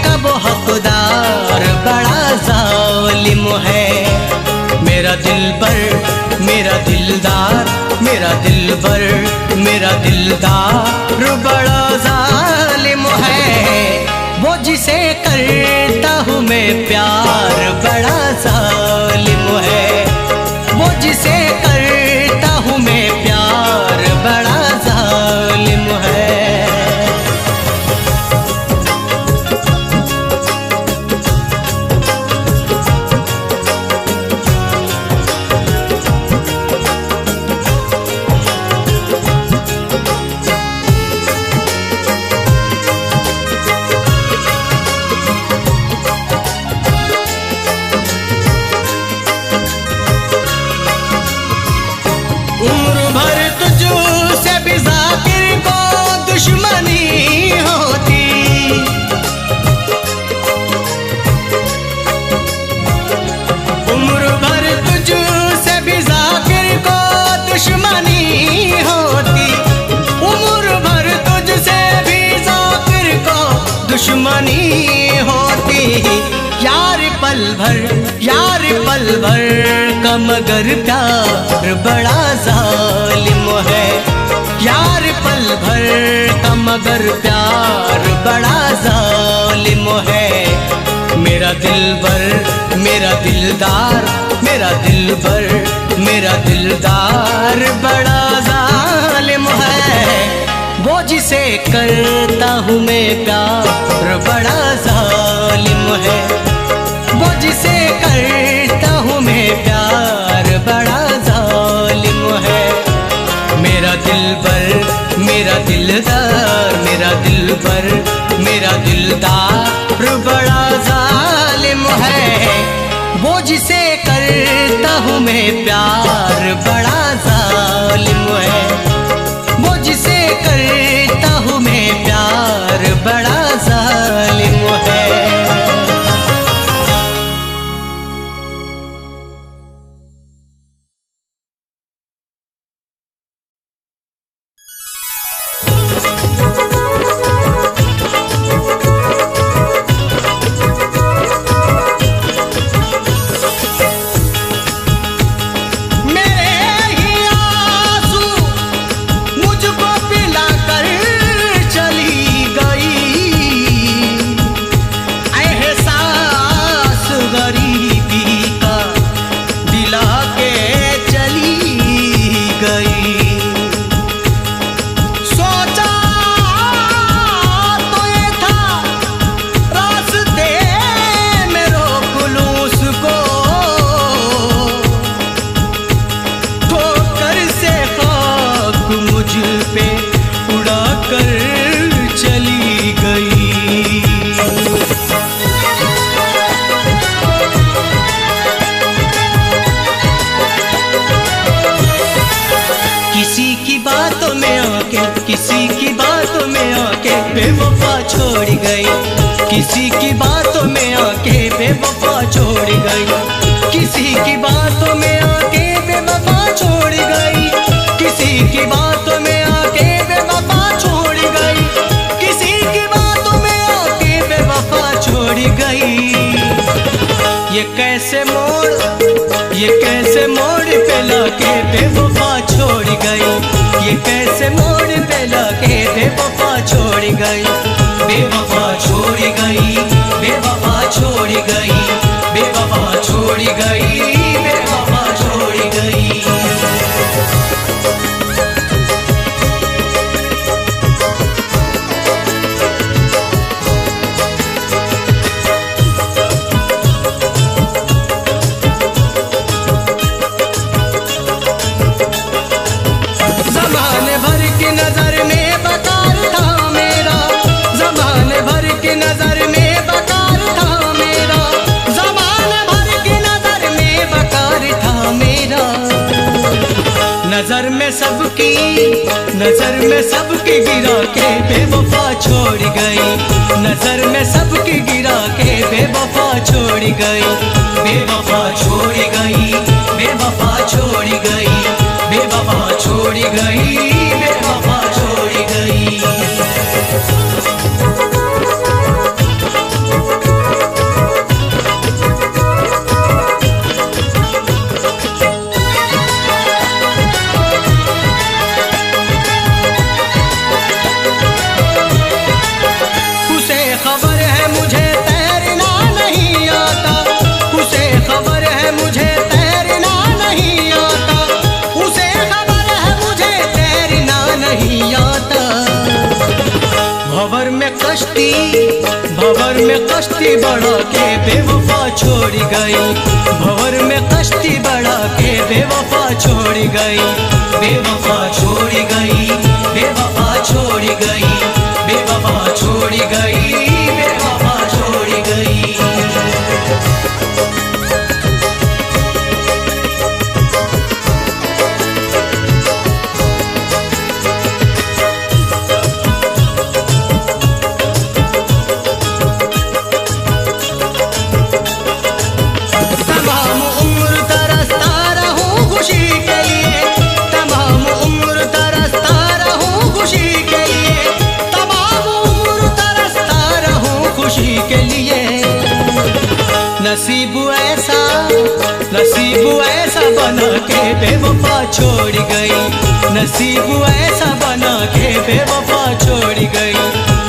Speaker 3: का वो हकदार बड़ा जालिम है। मेरा दिलबर, मेरा दिलदार, मेरा दिलबर, मेरा दिलदार बड़ा जालिम है। वो जिसे करता हूँ मैं प्यार बड़ा जालिम है। वो जिसे करता हूँ मैं प्यार बड़ा जालिम है। उम्र भर तुझसे भी ज़ाकिर को दुश्मनी होती। उम्र भर तुझसे भी ज़ाकिर को दुश्मनी होती। उम्र भर तुझसे भी ज़ाकिर को दुश्मनी होती। यार पल भर का मगर प्यार बड़ा जालिम है। यार पल भर का मगर प्यार बड़ा जालिम है। मेरा दिलबर, मेरा दिलदार, मेरा दिलबर, मेरा दिलदार बड़ा जालिम है। वो जिसे करता हूँ मैं प्यार बड़ा जालिम है। वो जिसे करता हूँ मैं प्यार बड़ा जालिम है। मेरा दिलबर, मेरा दिलदार, मेरा दिलबर, मेरा दिलदार बड़ा जालिम है। वो जिसे कर में प्यार बड़ा जालिम है, वो जिसे करता हूँ मैं प्यार बड़ा जालिम है। किसी की बातों में आके बेवफा छोड़ गई, किसी की बातों में आके बेवफा छोड़ गई, किसी की बातों में आके बेवफा छोड़ गई, किसी की बातों में आके बेवफा छोड़ गई, किसी की बातों में आके बेवफा छोड़ गई। ये कैसे मोड़ पे लाके बेवफा छोड़ गई, ये कैसे मोड़ पे लाके बेवफा छोड़ गई, बेवफा छोड़ गई, बेवफा छोड़ गई, बेवफा छोड़ गई, बेवफा छोड़ गई। नजर में सबकी गिरा के बेवफा छोड़ गई, नजर में सबकी गिरा के बेवफा छोड़ गई, बेवफा छोड़ गई, बेवफा छोड़ गई, बेवफा छोड़ गई, बेवफा छोड़ गई। भंवर में कश्ती बढ़ा के बेवफा छोड़ गई, भंवर में कश्ती बढ़ा के बेवफा छोड़ गई, बेवफा छोड़ गई, बेवफा छोड़ गई, बेवफा छोड़ गई, बेवफा छोड़ गई। नसीब ऐसा बना के बेवफा छोड़ गई, नसीब ऐसा बना के बेवफा छोड़ गई,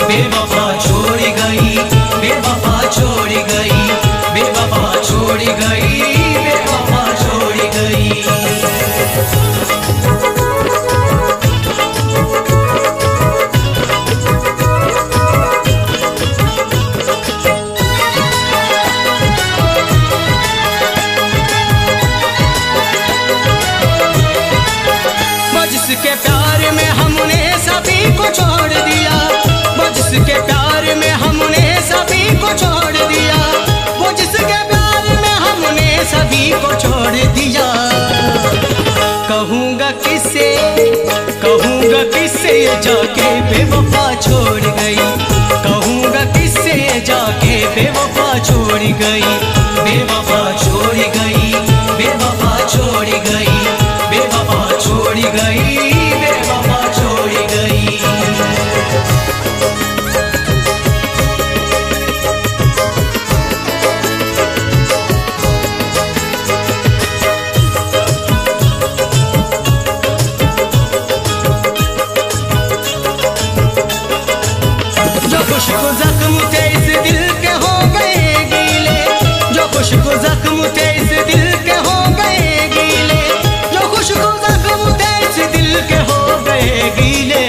Speaker 3: बेवफा छोड़ गई, बेवफा छोड़ गई, बेवफा छोड़ गई, बेवफा छोड़ गई। जिसके प्यार में हमने सभी को छोड़ दिया, वो जिसके प्यार में हमने सभी को छोड़ दिया, वो जिसके प्यार में हमने किससे ये जाके बेवफा छोड़ गई, कहूँगा किससे ये जाके बेवफा छोड़ गई, बेवफा छोड़ गई, बेवफा छोड़ गई, बेवफा छोड़ गई, बेवफा छोड़ गई। खुशको जख्म थे इस दिल के हो गए गीले, जो खुशको जख्म थे इस दिल के हो गए गीले, जो खुशको जख्म थे इस दिल के हो गए गीले।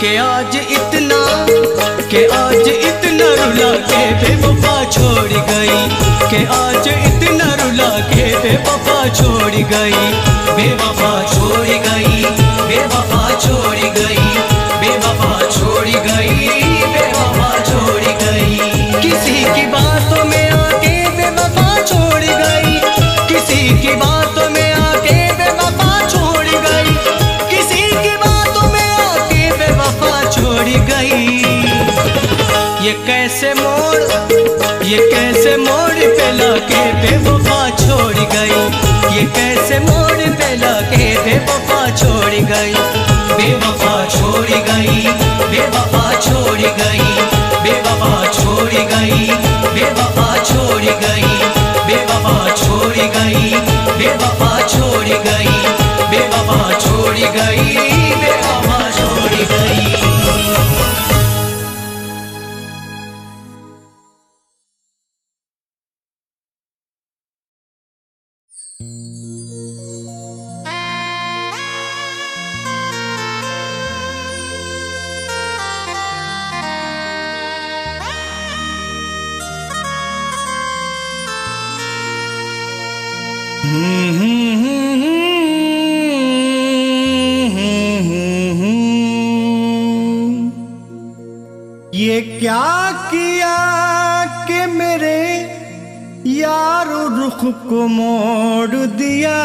Speaker 3: के आज इतना रुला के बेवफा छोड़ गई, के आज इतना रुला के बेवफा छोड़ गई, बेवफा छोड़ गई, बेवफा छोड़ गई, बेवफा छोड़ गई, बेवफा छोड़ गई। किसी की बातों में आके बेवफा छोड़ गई, किसी की बातों में आके बेवफा छोड़ गई, किसी की बातों में आके बेवफा छोड़ गई। ये कैसे मोड़ पे लाके बेवफा छोड़ गई, ये कैसे मोड़ पे लाके बेवफा छोड़ गई, बेवफा छोड़ गई, बेवफा छोड़ गई, बेवफा छोड़ गई, बेवफा छोड़ गई, बेवफा छोड़ गई, बेवफा छोड़ गई, बेवफा छोड़ गई, बेवफा छोड़ गई।
Speaker 2: ये क्या किया कि मेरे यार रुख को मोड़ दिया,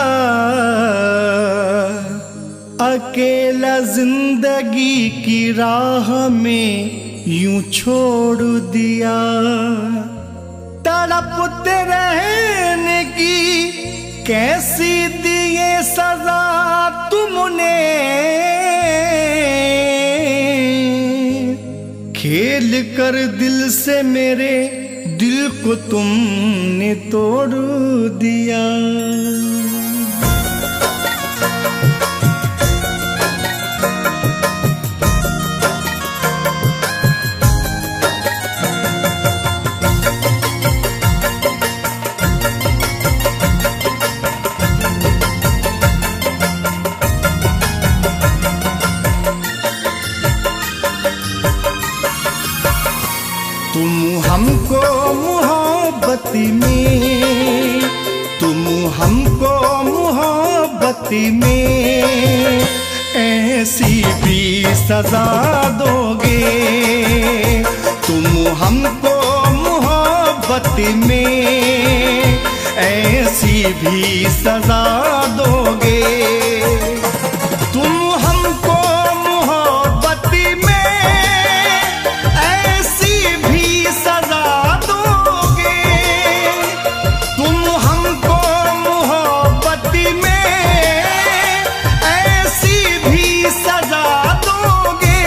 Speaker 2: अकेला जिंदगी की राह में यूं छोड़ दिया। तड़पते रहने की कैसी दी ये सजा तुमने, खेल कर दिल से मेरे दिल को तुमने तोड़ दिया। तुम हमको मोहब्बती में ऐसी भी सजा दोगे, तुम हमको मोहब्बती में ऐसी भी सजा दोगे, तुम हमको मोहब्बती में ऐसी भी सजा दोगे, तुम हमको मोहब्बती में ऐसी भी सजा दोगे।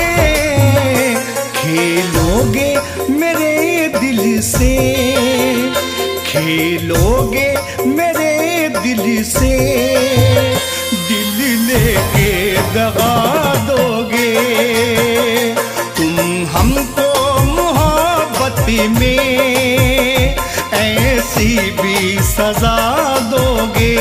Speaker 2: खेलोगे मेरे दिल से, खेलोगे मेरे दिल से, दिल लेके दगा दोगे, तुम हमको मोहब्बती में ऐसी भी सजा दोगे।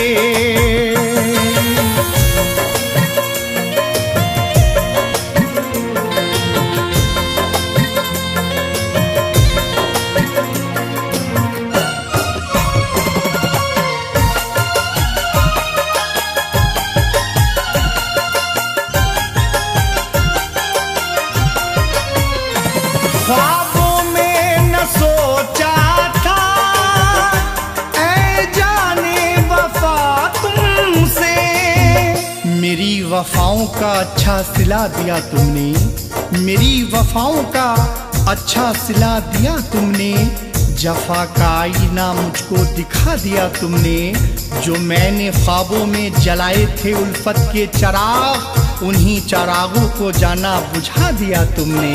Speaker 2: ख्वाबों में न सोचा था ऐ जाने वफा
Speaker 3: वफाओं का अच्छा सिला दिया तुमने, मेरी वफाओं का अच्छा सिला दिया तुमने। जफा का आईना मुझको दिखा दिया तुमने, जो मैंने ख्वाबों में जलाए थे उल्फत के चिराग, उन्हीं चिरागों को जाना बुझा दिया तुमने।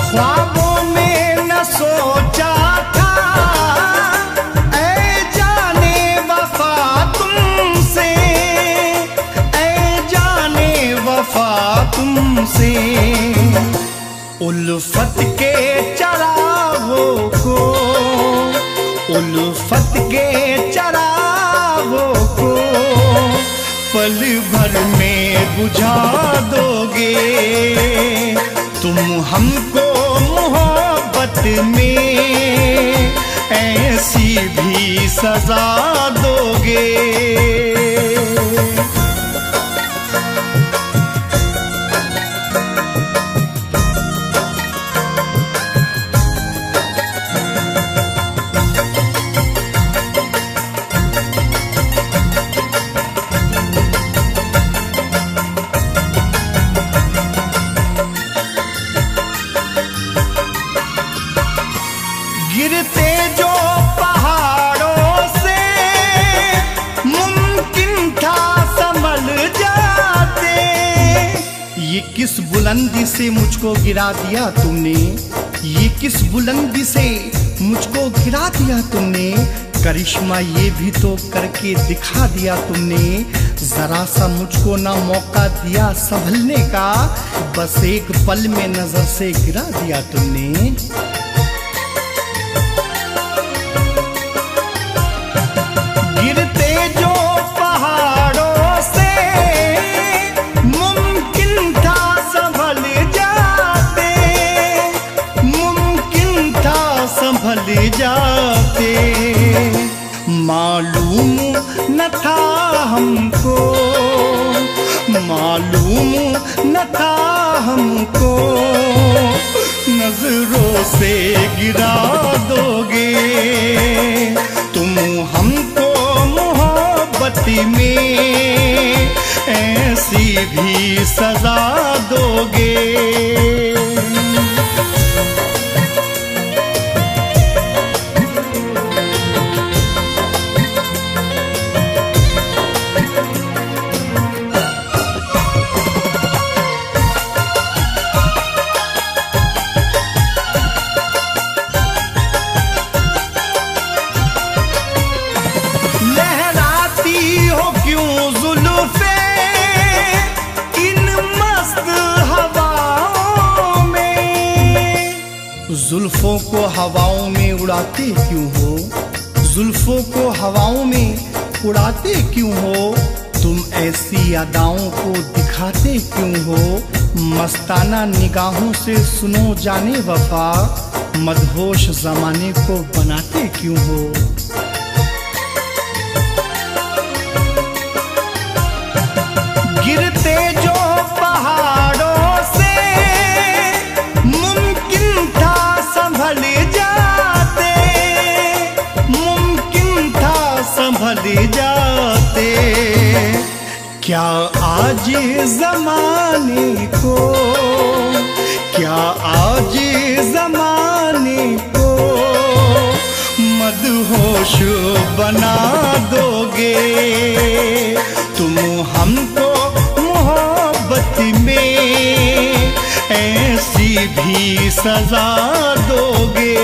Speaker 3: ख्वाबों में न सोचा था ऐ जाने वफा तुमसे, ऐ जाने वफा तुमसे। उल्फत के चिरागों को, उल्फत के चिरागों को पल भर में बुझा दोगे तुम हमको मोहब्बत में, ऐसी भी सजा दोगे। गिरते जो पहाड़ों से मुमकिन था संभल जाते, ये किस बुलंदी से मुझको गिरा दिया तुमने, ये किस बुलंदी से मुझको गिरा दिया तुमने। करिश्मा ये भी तो करके दिखा दिया तुमने, जरा सा मुझको ना मौका दिया संभलने का, बस एक पल में नजर से गिरा दिया तुमने। गिरते जो पहाड़ों से मुमकिन था संभल जाते, मुमकिन था संभल जाते। मालूम न था हमको, मालूम न था हमको, नजरों से गिरा दोगे तुम हमको मोहब्बत में, ऐसी भी सजा दोगे। जुल्फों को हवाओं में उड़ाते क्यों हो, जुल्फों को हवाओं में उड़ाते क्यों हो, तुम ऐसी अदाओं को दिखाते क्यों हो। मस्ताना निगाहों से सुनो जाने वफा, मदहोश जमाने को बनाते क्यों हो। गिरते जो पहाड़ों से मुमकिन था संभल जाते, मुमकिन था संभल जाते। क्या आज जमाने को, क्या आज जमाने को मदहोश बना दोगे तुम हमको मोहब्बत में, ऐसी भी सजा दोगे।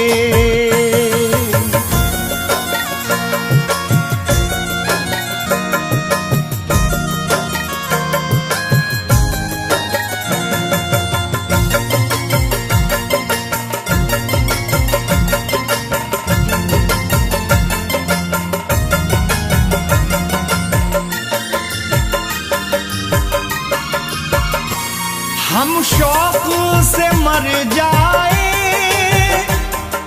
Speaker 3: हम शौक से मर जाए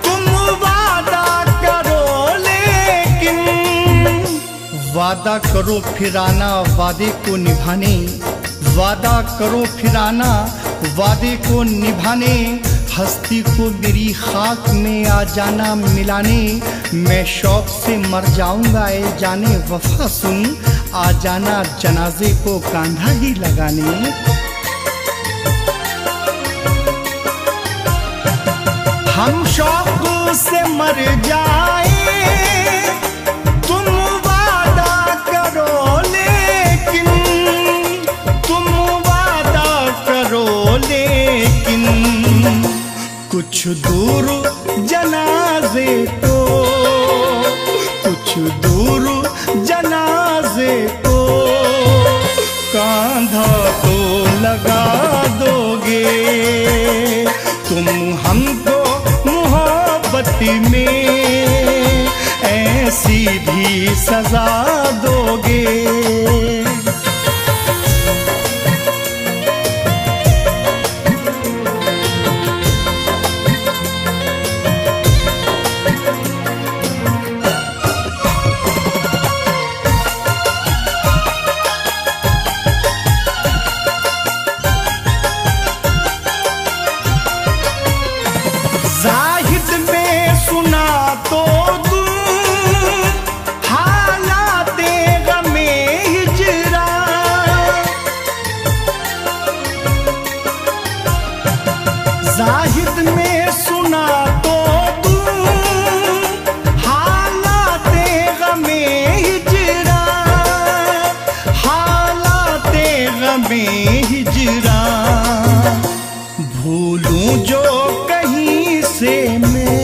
Speaker 3: तुम वादा करो, लेकिन वादा करो फिर आना वादे को निभाने, वादा करो फिर आना वादे को निभाने। हस्ती को मेरी खाक में आ जाना मिलाने, मैं शौक से मर जाऊंगा ए जाने वफा सुन, आ जाना जनाजे को कांधा ही लगाने। हम शौक से मर जाए तुम वादा करो, लेकिन तुम वादा करो लेकिन कुछ दूर जनाजे को, कुछ दूर जनाजे को कांधा तो लगा दोगे तुम हमको मोहब्बत में, ऐसी भी सजा दोगे। जाहिद में सुना तो हालाते गमे हिजरा, जाहिद में सुना तो हालाते गमे हिजरा, हालाते गमे हिजरा। भूलूं जो कहीं से मैं,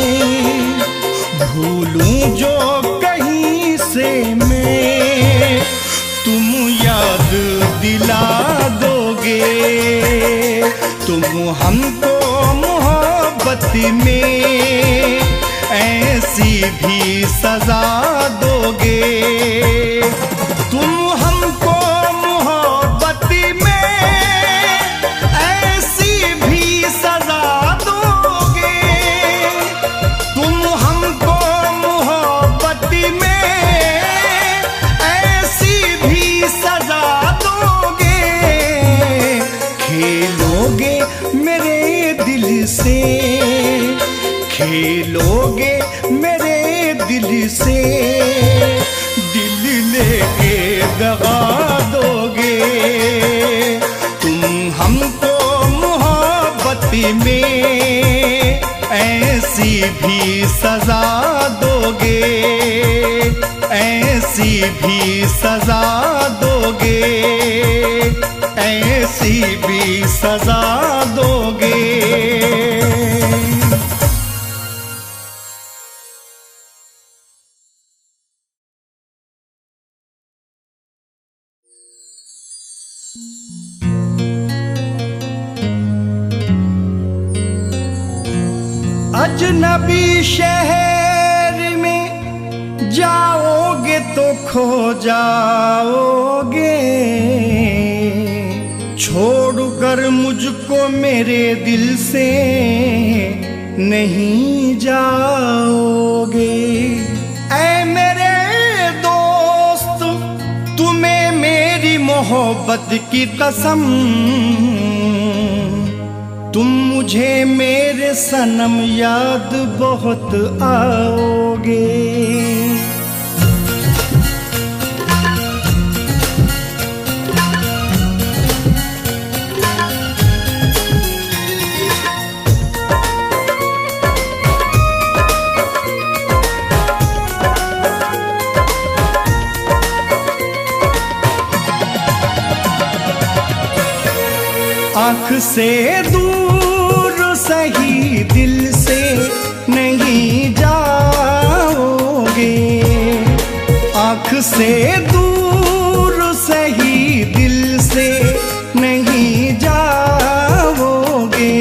Speaker 3: भूलूं जो कहीं से मैं, तुम याद दिला दोगे, तुम हमको मोहब्बत में ऐसी भी सजा दोगे, तुम हमको मोहब्बत में ऐसी भी सजा दोगे, तुम हमको मोहब्बत में ऐसी भी सजा दोगे। खेलोगे मेरे दिल से, खेलोगे मेरे दिल से, दिल लेके दगा दोगे, तुम हमको मोहब्बत में ऐसी भी सजा दोगे, ऐसी भी सजा दोगे, ऐसी भी सजा दोगे। अजनबी शहर में जाओगे तो खो जाओगे, छोड़कर मुझको मेरे दिल से नहीं जाओगे। ऐ मेरे दोस्त तुम्हें मेरी मोहब्बत की कसम, तुम मुझे मेरे सनम याद बहुत आओगे। आँख से दूर सही दिल से नहीं जाओगे, आँख से दूर सही दिल से नहीं जाओगे,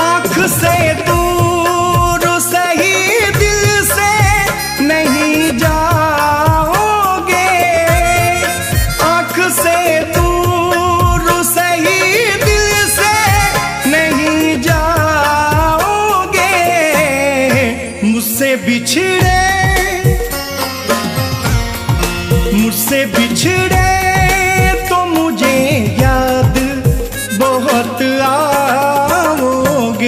Speaker 3: आँख से दूर सही दिल से नहीं जाओगे, आँख से दूर सही दिल से नहीं जाओगे। मुझसे बिछड़े, मुझसे बिछड़े तो मुझे याद बहुत आओगे।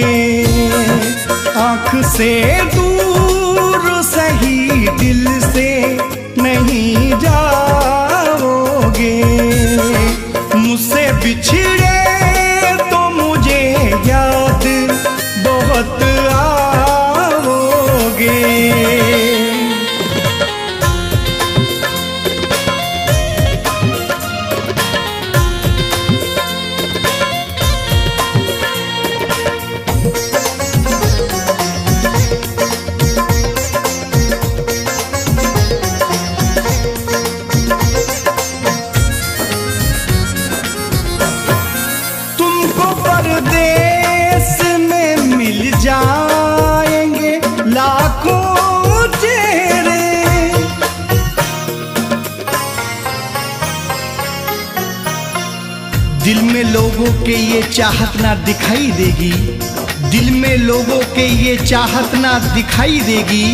Speaker 2: से दूर सही दिल से नहीं जाओगे, मुझसे बिछड़े तो मुझे याद बहुत आओगे। परदेस में मिल जाएंगे लाखों चेहरे, दिल में लोगों के ये चाहत ना दिखाई देगी, दिल में लोगों के ये चाहत ना दिखाई देगी,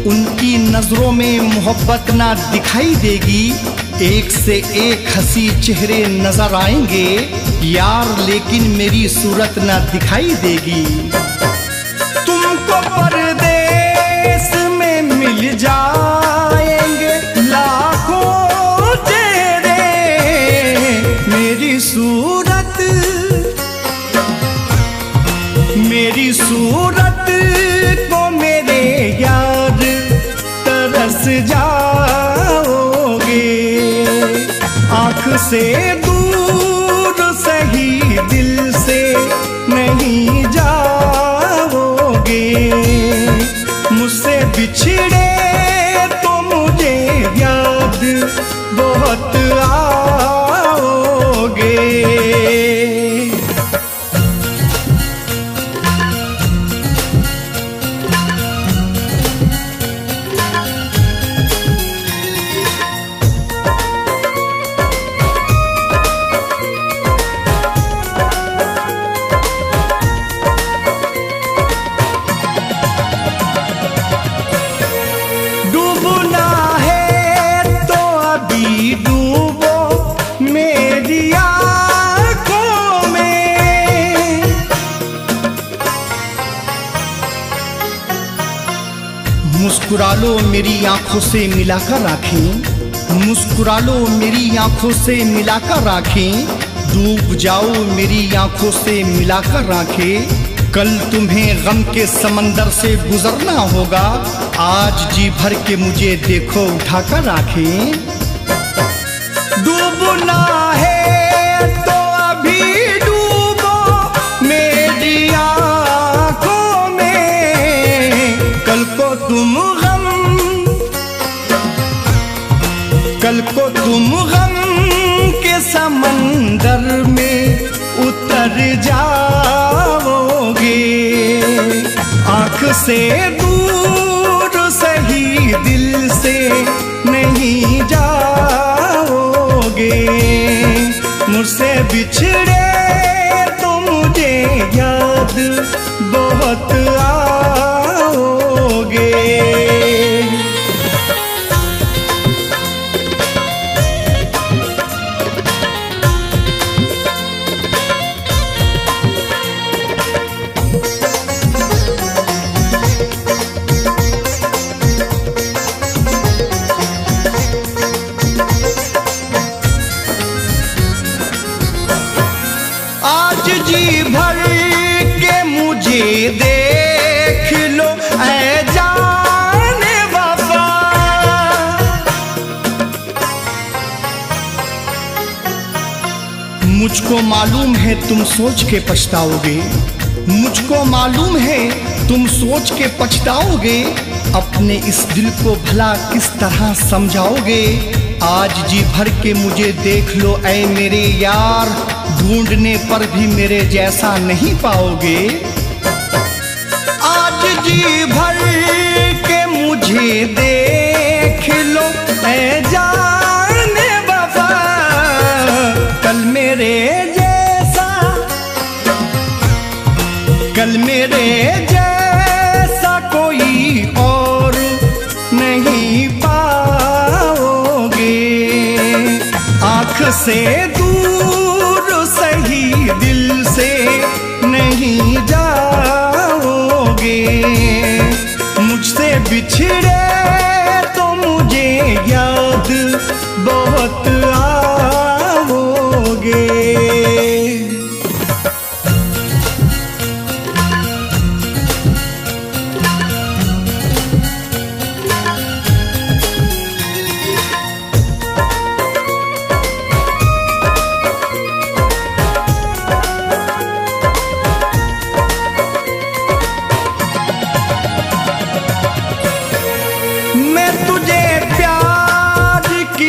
Speaker 2: उनकी नजरों में मोहब्बत ना दिखाई देगी। एक से एक हंसी चेहरे नजर आएंगे यार, लेकिन मेरी सूरत ना दिखाई देगी। तुमको परदेस में मिल जाएंगे लाखों चेहरे, मेरी सूरत को मेरे यार तरस जाओगे। आँख से दूर सही दिल से नहीं जाओगे, मुझसे बिछड़े तो मुझे याद बहुत आओगे। डूबना है तो अभी डूबो मेरी आँखों में, मुस्कुरा लो मेरी आँखों से मिलाकर राखें, मुस्कुरा लो मेरी आँखों से मिलाकर राखें, डूब जाओ मेरी आँखों से मिलाकर राखें। कल तुम्हें गम के समंदर से गुजरना होगा, आज जी भर के मुझे देखो उठाकर राखें। डूबना है तो अभी डूबो मेरी आँखों में, कल को तुम गम के समंदर में उतर जाओगे। आँख से दूर सही दिल से नहीं जाओगे, मुझसे बिछड़े तो मुझे याद बहुत आओगे। आज जी भर के मुझे देख लो ऐ जाने वफा, मुझको मालूम है तुम सोच के पछताओगे, मुझको मालूम है तुम सोच के पछताओगे, अपने इस दिल को भला किस तरह समझाओगे। आज जी भर के मुझे देख लो ऐ मेरे यार, ढूंढने पर भी मेरे जैसा नहीं पाओगे। आज जी भर के मुझे देख लो ऐ जाने वफा, कल मेरे जैसा कोई और नहीं पाओगे। आँख से दूर सही दिल से नहीं जाओगे। बिछड़े तो मुझे याद बहुत आओगे।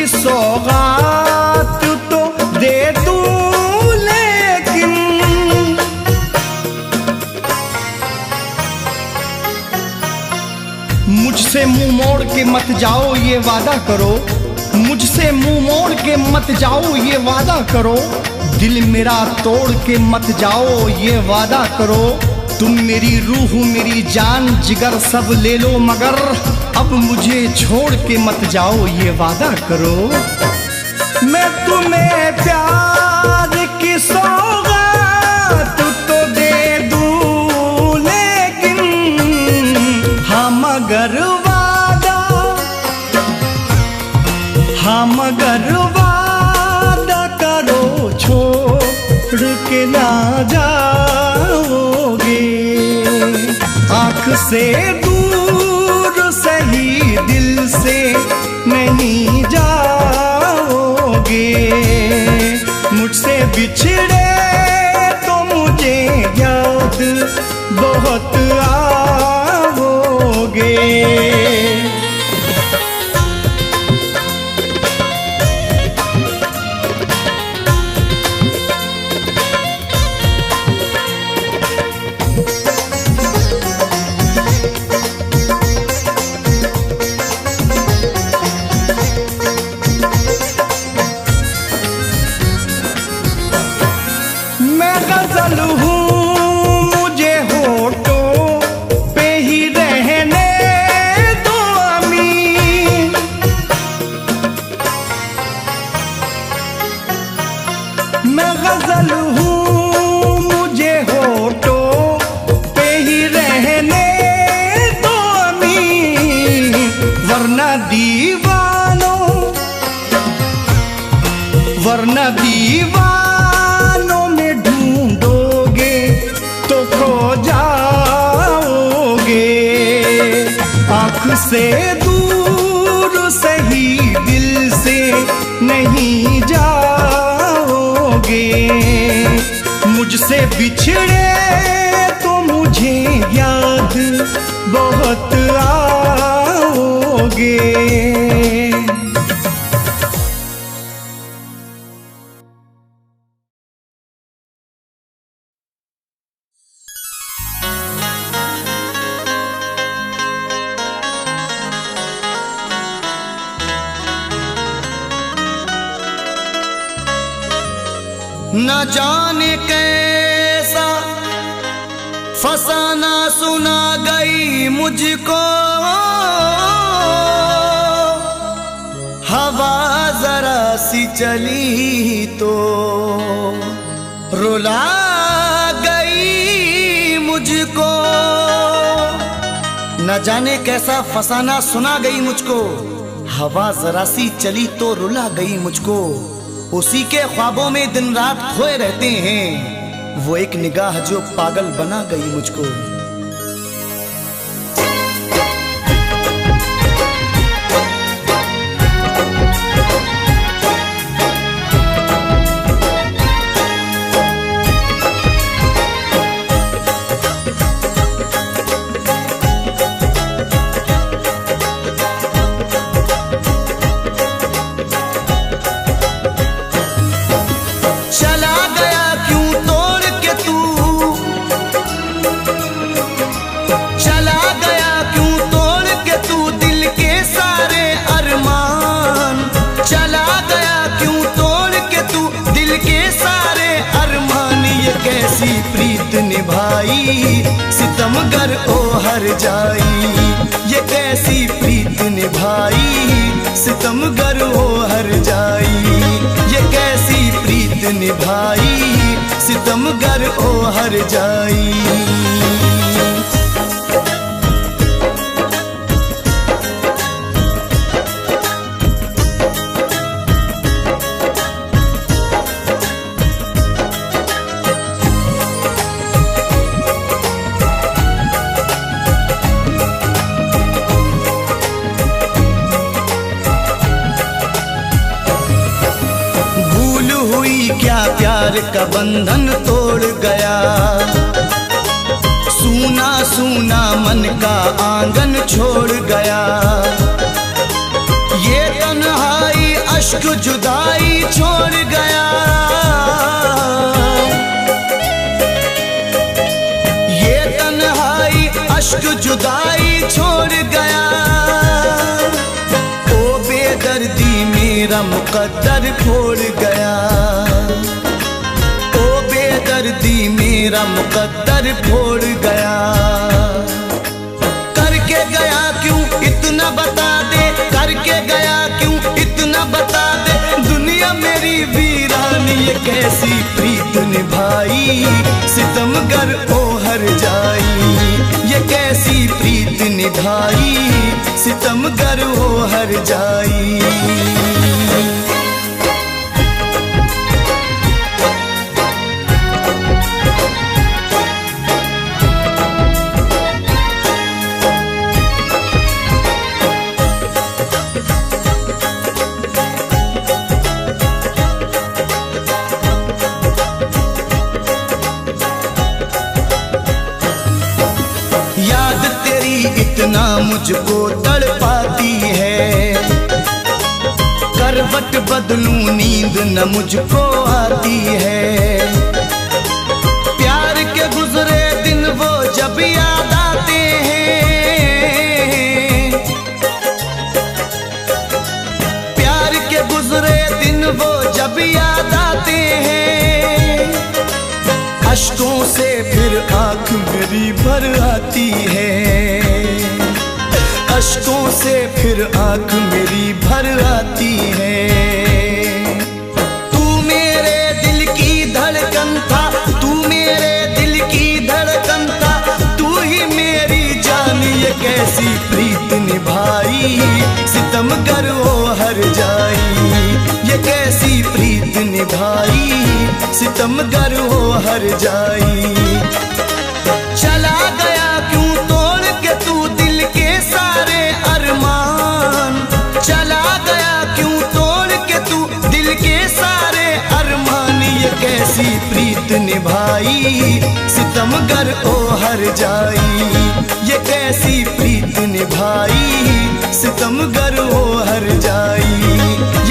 Speaker 2: सौगात तो दे दूं लेकिन मुझसे मुंह मोड़ के मत जाओ ये वादा करो, मुझसे मुंह मोड़ के मत जाओ ये वादा करो, दिल मेरा तोड़ के मत जाओ ये वादा करो। तुम मेरी रूह मेरी जान जिगर सब ले लो मगर अब मुझे छोड़ के मत जाओ ये वादा करो। मैं तुम्हें प्यार की सौगात तो दे दूं लेकिन हाँ मगर वादा करो छोड़ के ना जाओगे। आँख से दूर सही दिल से नहीं जाओगे। मुझसे बिछड़े तो मुझे याद बहुत आओगे। मैं गजल हूँ मुझे होठों पे ही रहने दो अमीन, वरना दीवानों में ढूंढोगे तो खो जाओगे। आँख से दूर सही दिल से नहीं जाओगे। मुझसे बिछड़े तो मुझे याद बहुत आओगे।
Speaker 3: न जाने कैसा फसाना सुना गई मुझको, हवा जरा सी चली तो रुला गई मुझको। न जाने कैसा फसाना सुना गई मुझको, हवा जरा सी चली तो रुला गई मुझको। उसी के ख्वाबों में दिन रात खोए रहते हैं, वो एक निगाह जो पागल बना गई मुझको। कैसी प्रीत निभाई सितमगर ओ हर जाई, ये कैसी प्रीत निभाई सितमगर ओ हर जाई, ये कैसी प्रीत निभाई सितमगर ओ हर जाई। प्यार का बंधन तोड़ गया। सूना सूना मन का आंगन छोड़ गया। ये तन्हाई अश्क जुदाई छोड़ गया। ये तन्हाई अश्क जुदाई छोड़ गया। ओ बेदर्दी मेरा मुकद्दर फोड़ गया। ओ बेदर्दी मेरा मुकद्दर फोड़ गया। करके गया क्यों इतना बता दे, करके गया क्यों इतना बता दे। दुनिया मेरी वीरान ये कैसी प्रीत निभाई, सितमगर ओ हर जाई। ये कैसी प्रीत निभाई, सितमगर ओ हर जाई। याद तेरी इतना मुझको तड़पाती है। करवट बदलूं नींद न मुझको आती है। प्यार के गुजरे दिन वो जब याद आते हैं। प्यार के गुजरे दिन वो जब याद आते हैं। अश्कों से फिर आंख मेरी भर आती है। अश्कों से फिर आंख मेरी भर आती है। तू मेरे दिल की धड़कन था, तू मेरे दिल की धड़कन था। तू ही मेरी जान ये कैसी प्रीत निभाई, सितमगर ओ हर जाई। ये कैसी प्रीत निभाई, सितमगर हो हर जाई। चला गया क्यों तोड़ के तू दिल के सारे अरमान। चला गया क्यों तोड़ के तू दिल के सारे अरमान। ये कैसी प्रीत निभाई, सितमगर ओ हर जाई। ये कैसी प्रीत निभाई, सितमगर हो हर जाई।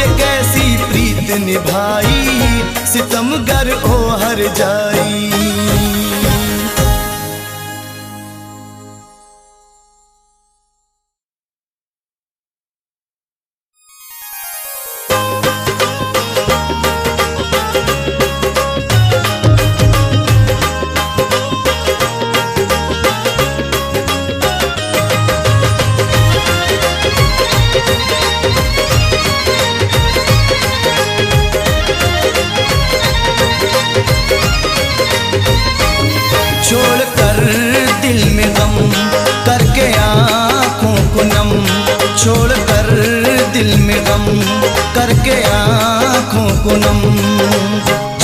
Speaker 3: ये कैसी प्रीत निभाई, सितमगर ओ हर जाई। छोड़कर दिल में गम करके आँखों को नम। छोड़कर दिल में गम करके आँखों को नम।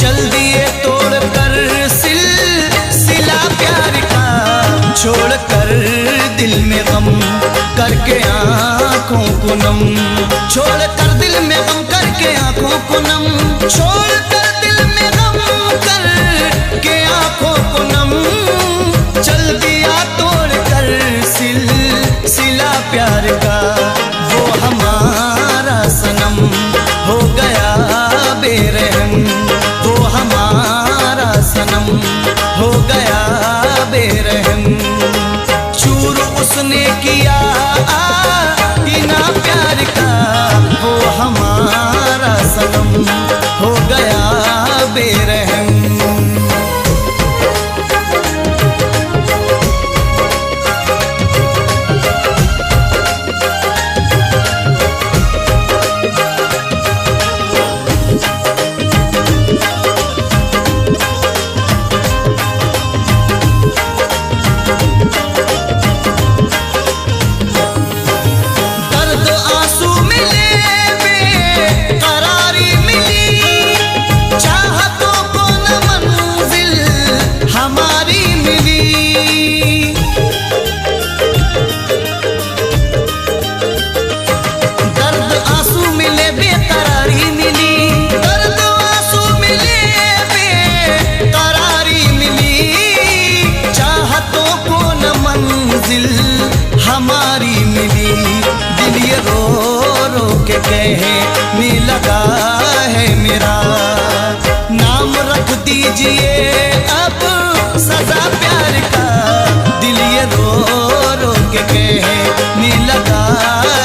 Speaker 3: चल दिए तोड़कर सिलसिला प्यार का। छोड़कर दिल में गम करके आँखों को नम। छोड़कर दिल में गम करके आँखों को नम। छोड़कर दिल में गम करके आँखों को नम। चल दिया तोड़कर सिलसिला प्यार का। वो हमारा सनम हो गया बेरहम। वो हमारा सनम हो गया बेरहम। चूर उसने किया इना प्यार का। वो हमारा सनम हो गया बेरहम। कहने लगा है मेरा। नाम रख दीजिए अब सजा प्यार का, दिल ये रो रो के कहने लगा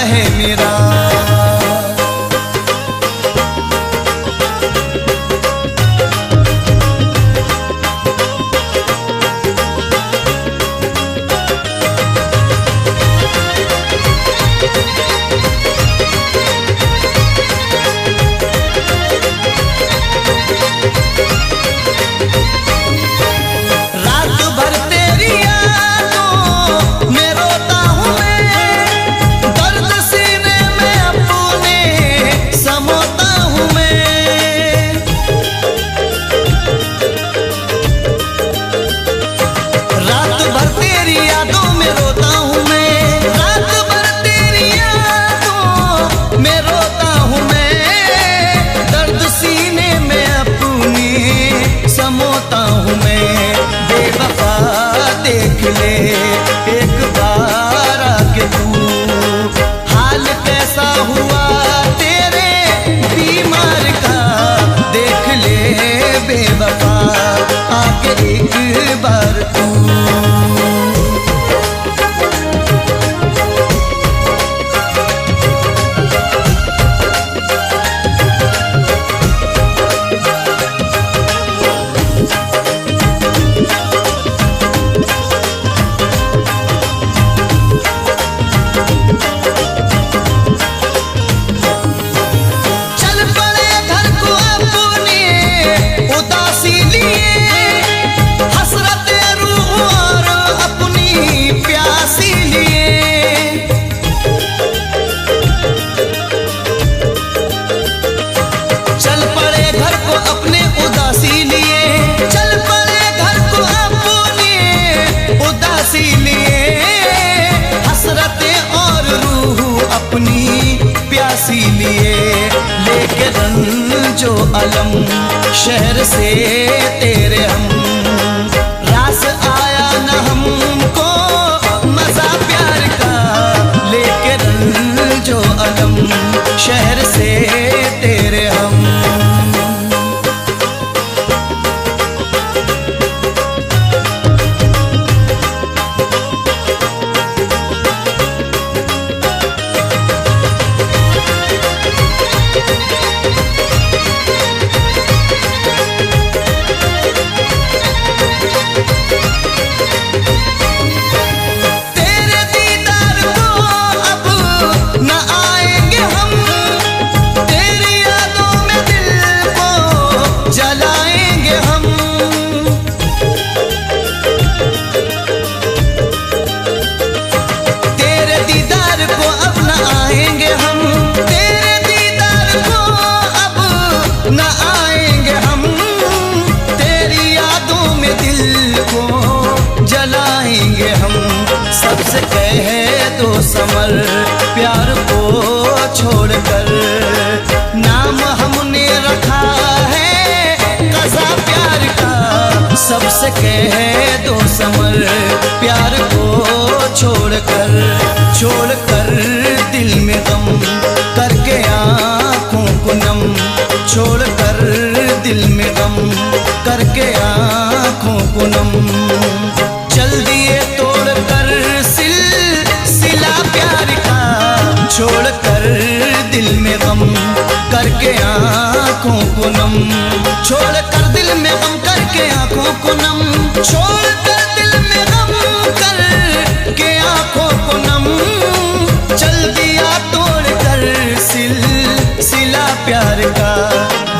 Speaker 3: है मेरा। रात भर तेरी यादों में रोता हूँ मैं, दर्द सीने में अपने समोता हूँ मैं। रात भर तेरी यादों में रोता हूँ मैं, रात भर तेरी यादों में रोता हूँ मैं, दर्द सीने में अपने समोता हूँ मैं। बेवफा देख ले एक बार आके तू, हाल कैसा हुआ तेरे बीमार का, देख ले बेवफा आके एक बार तू। चल पड़े घर को अपने उदासी लिए, हसरत रूह और अपनी प्यासी लिए। चल पड़े घर को अपने उदासी लिए, चल पड़े घर को अपने उदासी लिए, हसरतें और रूह अपनी प्यासी लिए। लेके रंजो अलम शहर से तेरे हम, रास आया न हमको मजा प्यार का, लेके रंजो अलम शहर से तेरे हम। तेरे दीदार को अब न आएंगे हम, तेरी यादों में दिल को जलाएंगे हम। तेरे दीदार को अब न आएंगे हम, तेरे दीदार को अब न आएंगे हम, तेरी यादों में दिल को जलाएंगे हम। सबसे कह दो समर प्यार को छोड़कर, नाम हमने रखा है कज़ा प्यार का। सबसे कह दो समर प्यार को छोड़कर, छोड़कर दिल में गम करके आँखों को नम, छोड़कर दिल में गम करके आँखों को नम। चल दिए तोड़ कर सिलसिला प्यार का, छोड़कर दिल में गम करके आँखों को नम, छोड़कर दिल में गम करके आँखों को नम, छोड़कर दिल में गम करके आँखों को नम। चल दिया तोड़ कर सिलसिला प्यार का,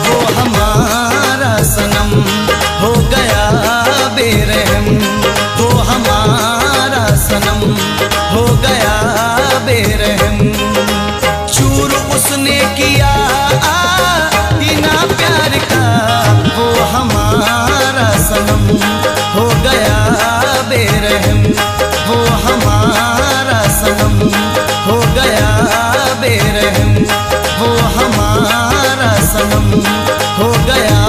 Speaker 3: वो हमारा सनम हो गया बेरहम, वो हमारा सनम हो गया बेरहम। चूर उसने किया इना प्यार का, वो हमारा सनम हो गया बेरहम, वो हमारा सनम हो गया बेरहम, वो हमारा सनम हो गया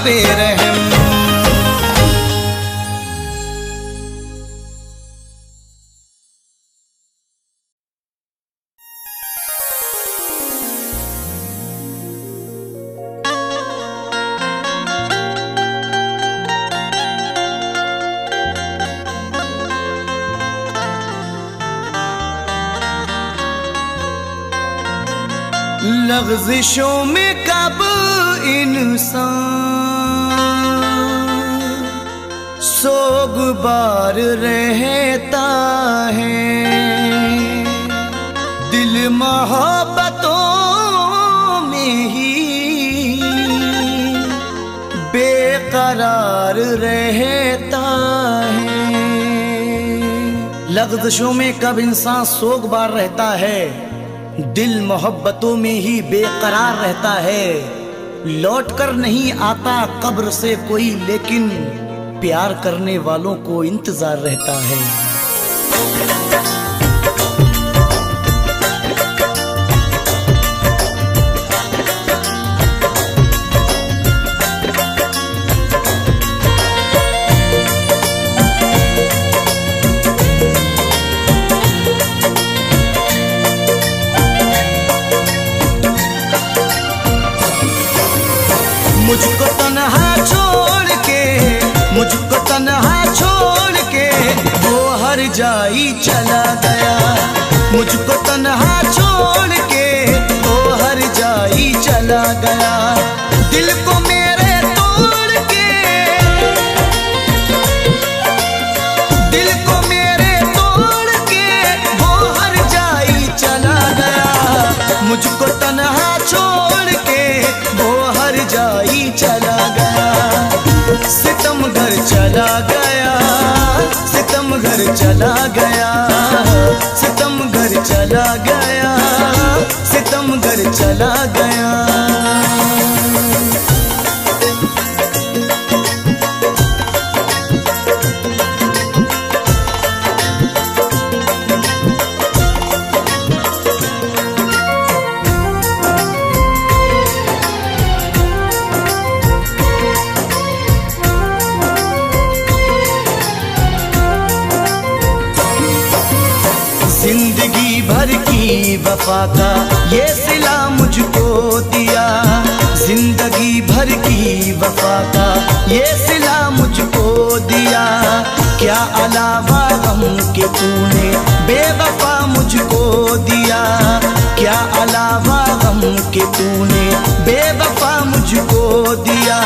Speaker 3: बेरहम। लग़्ज़िशों में कब इंसान सोगवार रहता है, दिल मोहब्बतों में ही बेकरार रहता है। लग़्ज़िशों में कब इंसान सोगवार रहता है, दिल मोहब्बतों में ही बेकरार रहता है। लौट कर नहीं आता कब्र से कोई, लेकिन प्यार करने वालों को इंतजार रहता है। मुझको तन्हा छोड़ के, मुझको तन्हा छोड़ के वो हर जाई चला गया। मुझको तन्हा छोड़ के वो हर जाई चला गया। दिल को मेरे तोड़ के, दिल को मेरे तोड़ के वो हर जाई चला गया। मुझको तन्हा छोड़ के वो हर जाई चला गया। सितम घर चला गया, सितम घर चला गया, सितम घर चला गया, सितम घर चला गया। जिंदगी भर की वफा का ये सिला मुझको दिया। जिंदगी भर की वफा का ये सिला मुझको दिया। क्या अलावा गम के तूने बेवफा मुझको दिया। क्या अलावा गम के तूने बेवफा मुझको दिया।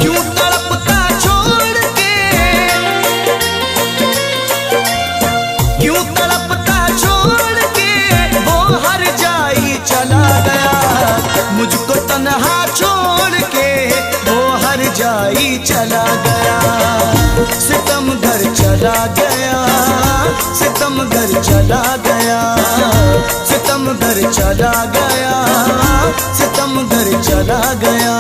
Speaker 3: क्यों तड़पता छोड़ के, क्यों तड़पता छोड़ के वो हर जाई चला गया। मुझको तन्हा छोड़ के वो हर जाई चला गया। सितम घर चला गया, सितम घर चला गया, सितम घर चला गया, सितम घर चला गया।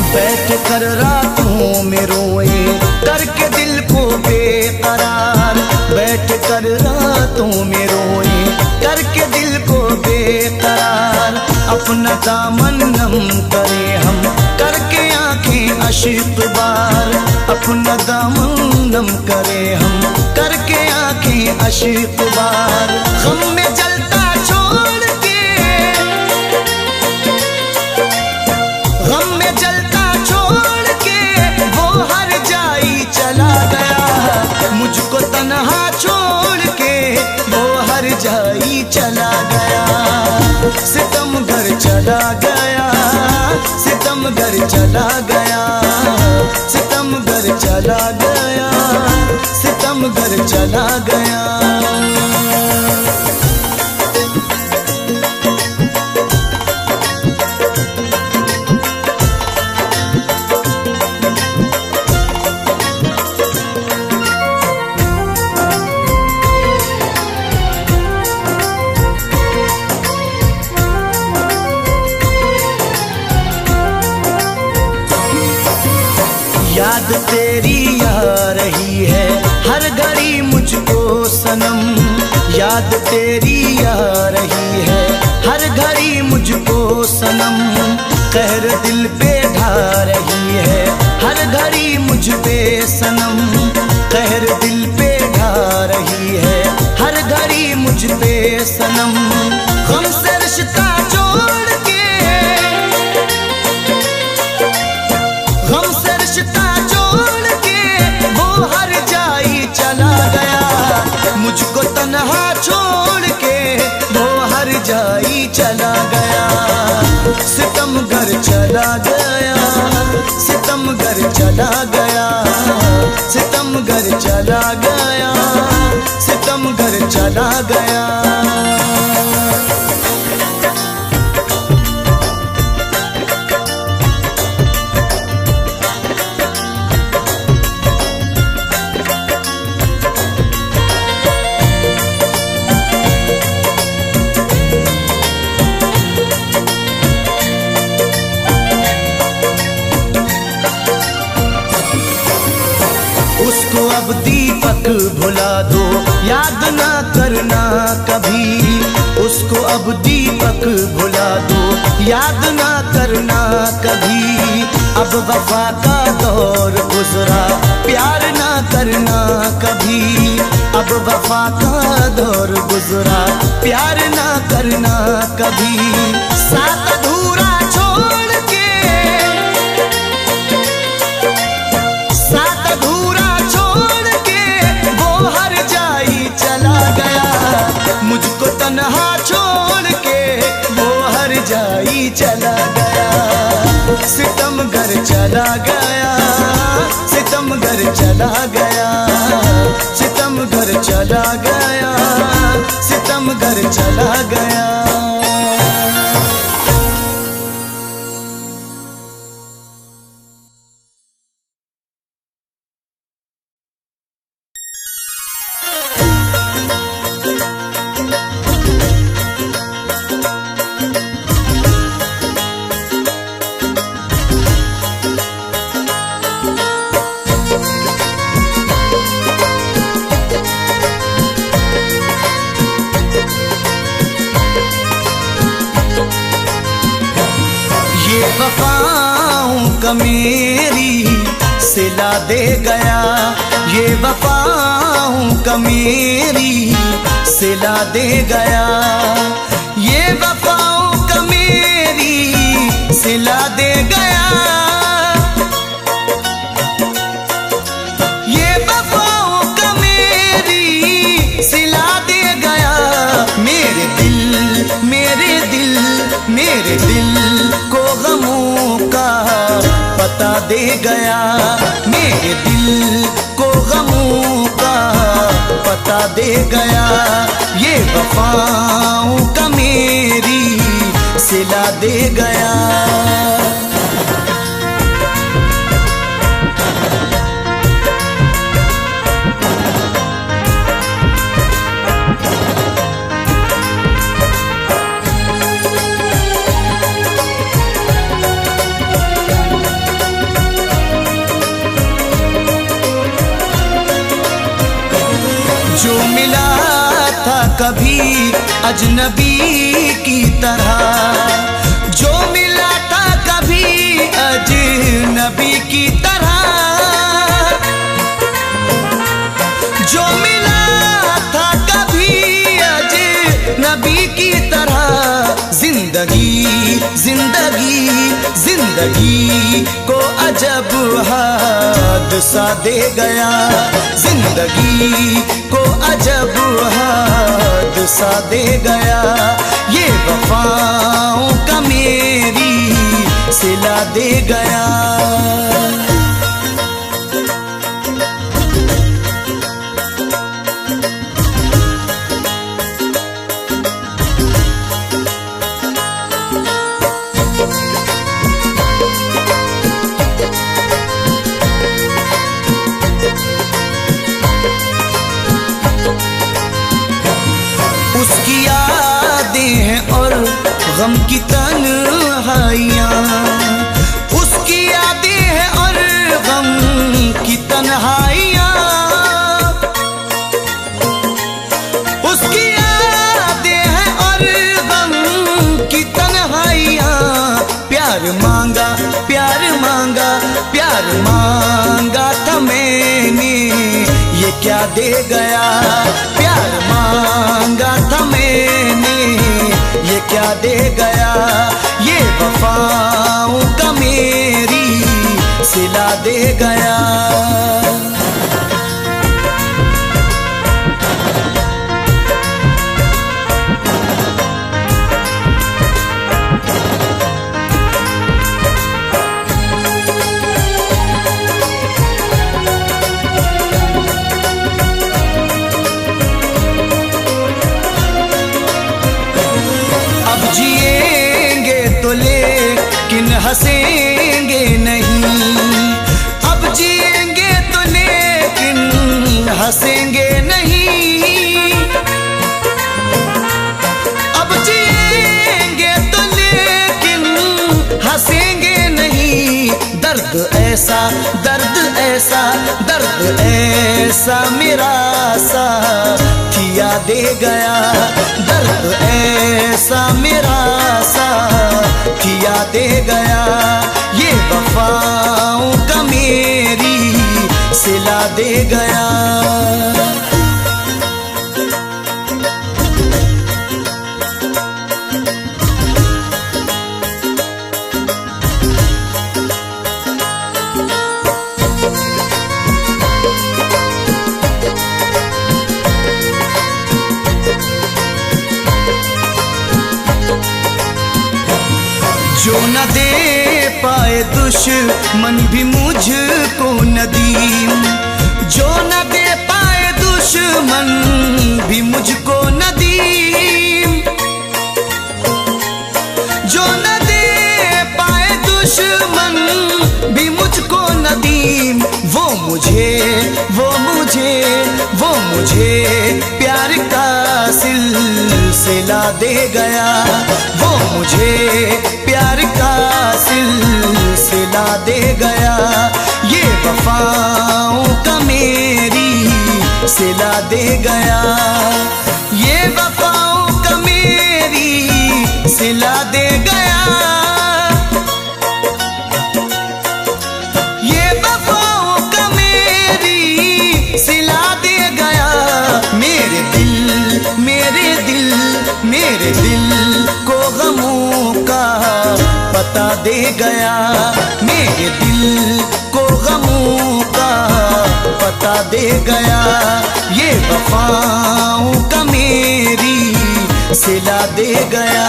Speaker 3: बैठ कर रातों में रोए करके दिल को बेकरार। बैठ कर रातों में रोए करके दिल को बेकरार। अपना दामन नम करे हम करके आंखें अश्क बार। अपना दामन नम करे हम करके आंखें अश्क बार। गम में जलता छोड़ के, गम में जलता छोड़ के वो हर जाई चला गया। मुझको तन्हा छोड़ के वो हर जाई चला गया। सितम घर चला गया, सितम घर चला गया, सितम घर चला गया, सितम घर चला गया। याद तेरी आ रही है हर घड़ी मुझको सनम। याद तेरी आ रही है हर घड़ी मुझको सनम। कहर दिल पे ढा रही है हर घड़ी मुझ सनम, कहर दिल पे ढा रही है हर घड़ी मुझ पे सनम। हमसे रिश्ता जोड़ के, हमसे रिश्ता जोड़ के वो हर जाई चला गया। मुझको तन्हा छोड़ के वो हर जाई चला गया। सितमगर चला गया, सितमगर चला गया, सितमगर चला गया, सितमगर चला गया। उसको अब दीपक भुला दो, याद ना करना कभी। उसको अब दीपक भुला दो, याद ना करना कभी। अब वफा का दौर गुजरा, प्यार ना करना कभी। अब वफा का दौर गुजरा, प्यार ना करना कभी। साथ अधूरा छोड़ के, साथ अधूरा छोड़ के वो हर जाई चला गया। मुझको तन्हा छोड़ के वो हर जाई चला गया। सितमगर चला गया, सितमगर चला गया, सितमगर चला गया, सितमगर चला गया। वफाओं का मेरी सिला दे गया, ये वफाओं का मेरी सिला दे गया। ये वफाओं का मेरी सिला दे गया। ये वफाओं का मेरी सिला दे गया। मेरे दिल, मेरे दिल, मेरे दिल को गमों का पता दे गया। मेरे दिल को गमों का पता दे गया। ये वफाओं का मेरी सिला दे गया। जो मिला था कभी अजनबी की तरह, जो मिला था कभी अजनबी की तरह, जो मिला था कभी अजनबी की तरह। जिंदगी, जिंदगी, जिंदगी को अजब हादसा दे गया। जिंदगी को अजब हादसा दे गया। ये वफाओं का मेरी सिला दे गया। उसकी यादें हैं और गम की तन्हाइयाँ, उसकी यादें प्यार मांगा था मैंने ये क्या दे गया, प्यार मांगा था मैंने ये क्या दे गया, ये वफाओं का मेरी सिला दे गया। जिएंगे तो लेकिन हंसेंगे नहीं, अब जिएंगे तो लेकिन हंसेंगे नहीं, अब जिएंगे तो लेकिन हंसेंगे नहीं। दर्द ऐसा दर्द ऐसा दर्द ऐसा मेरा साथिया दे गया, दर्द ऐसा मेरा साथिया दे गया, ये वफाओं का मेरी सिला दे गया। जो न दे पाए दुश्मन भी मुझको नदीम, जो न दे पाए दुश्मन भी मुझको नदीम, जो न दे पाए दुश्मन भी मुझको नदीम, वो मुझे वो मुझे वो मुझे प्यार का सिलसिला दे गया, वो मुझे प्यार का सिलसिला दे गया, ये वफाओं का मेरी सिला दे गया, ये वफाओं का मेरी सिला दे गया, ये वफाओं का मेरी सिला दे गया। मेरे दिल मेरे दिल मेरे दिल को गमों का पता दे गया, मेरे दिल को गमों का पता दे गया, ये वफाओं का मेरी सिला दे गया।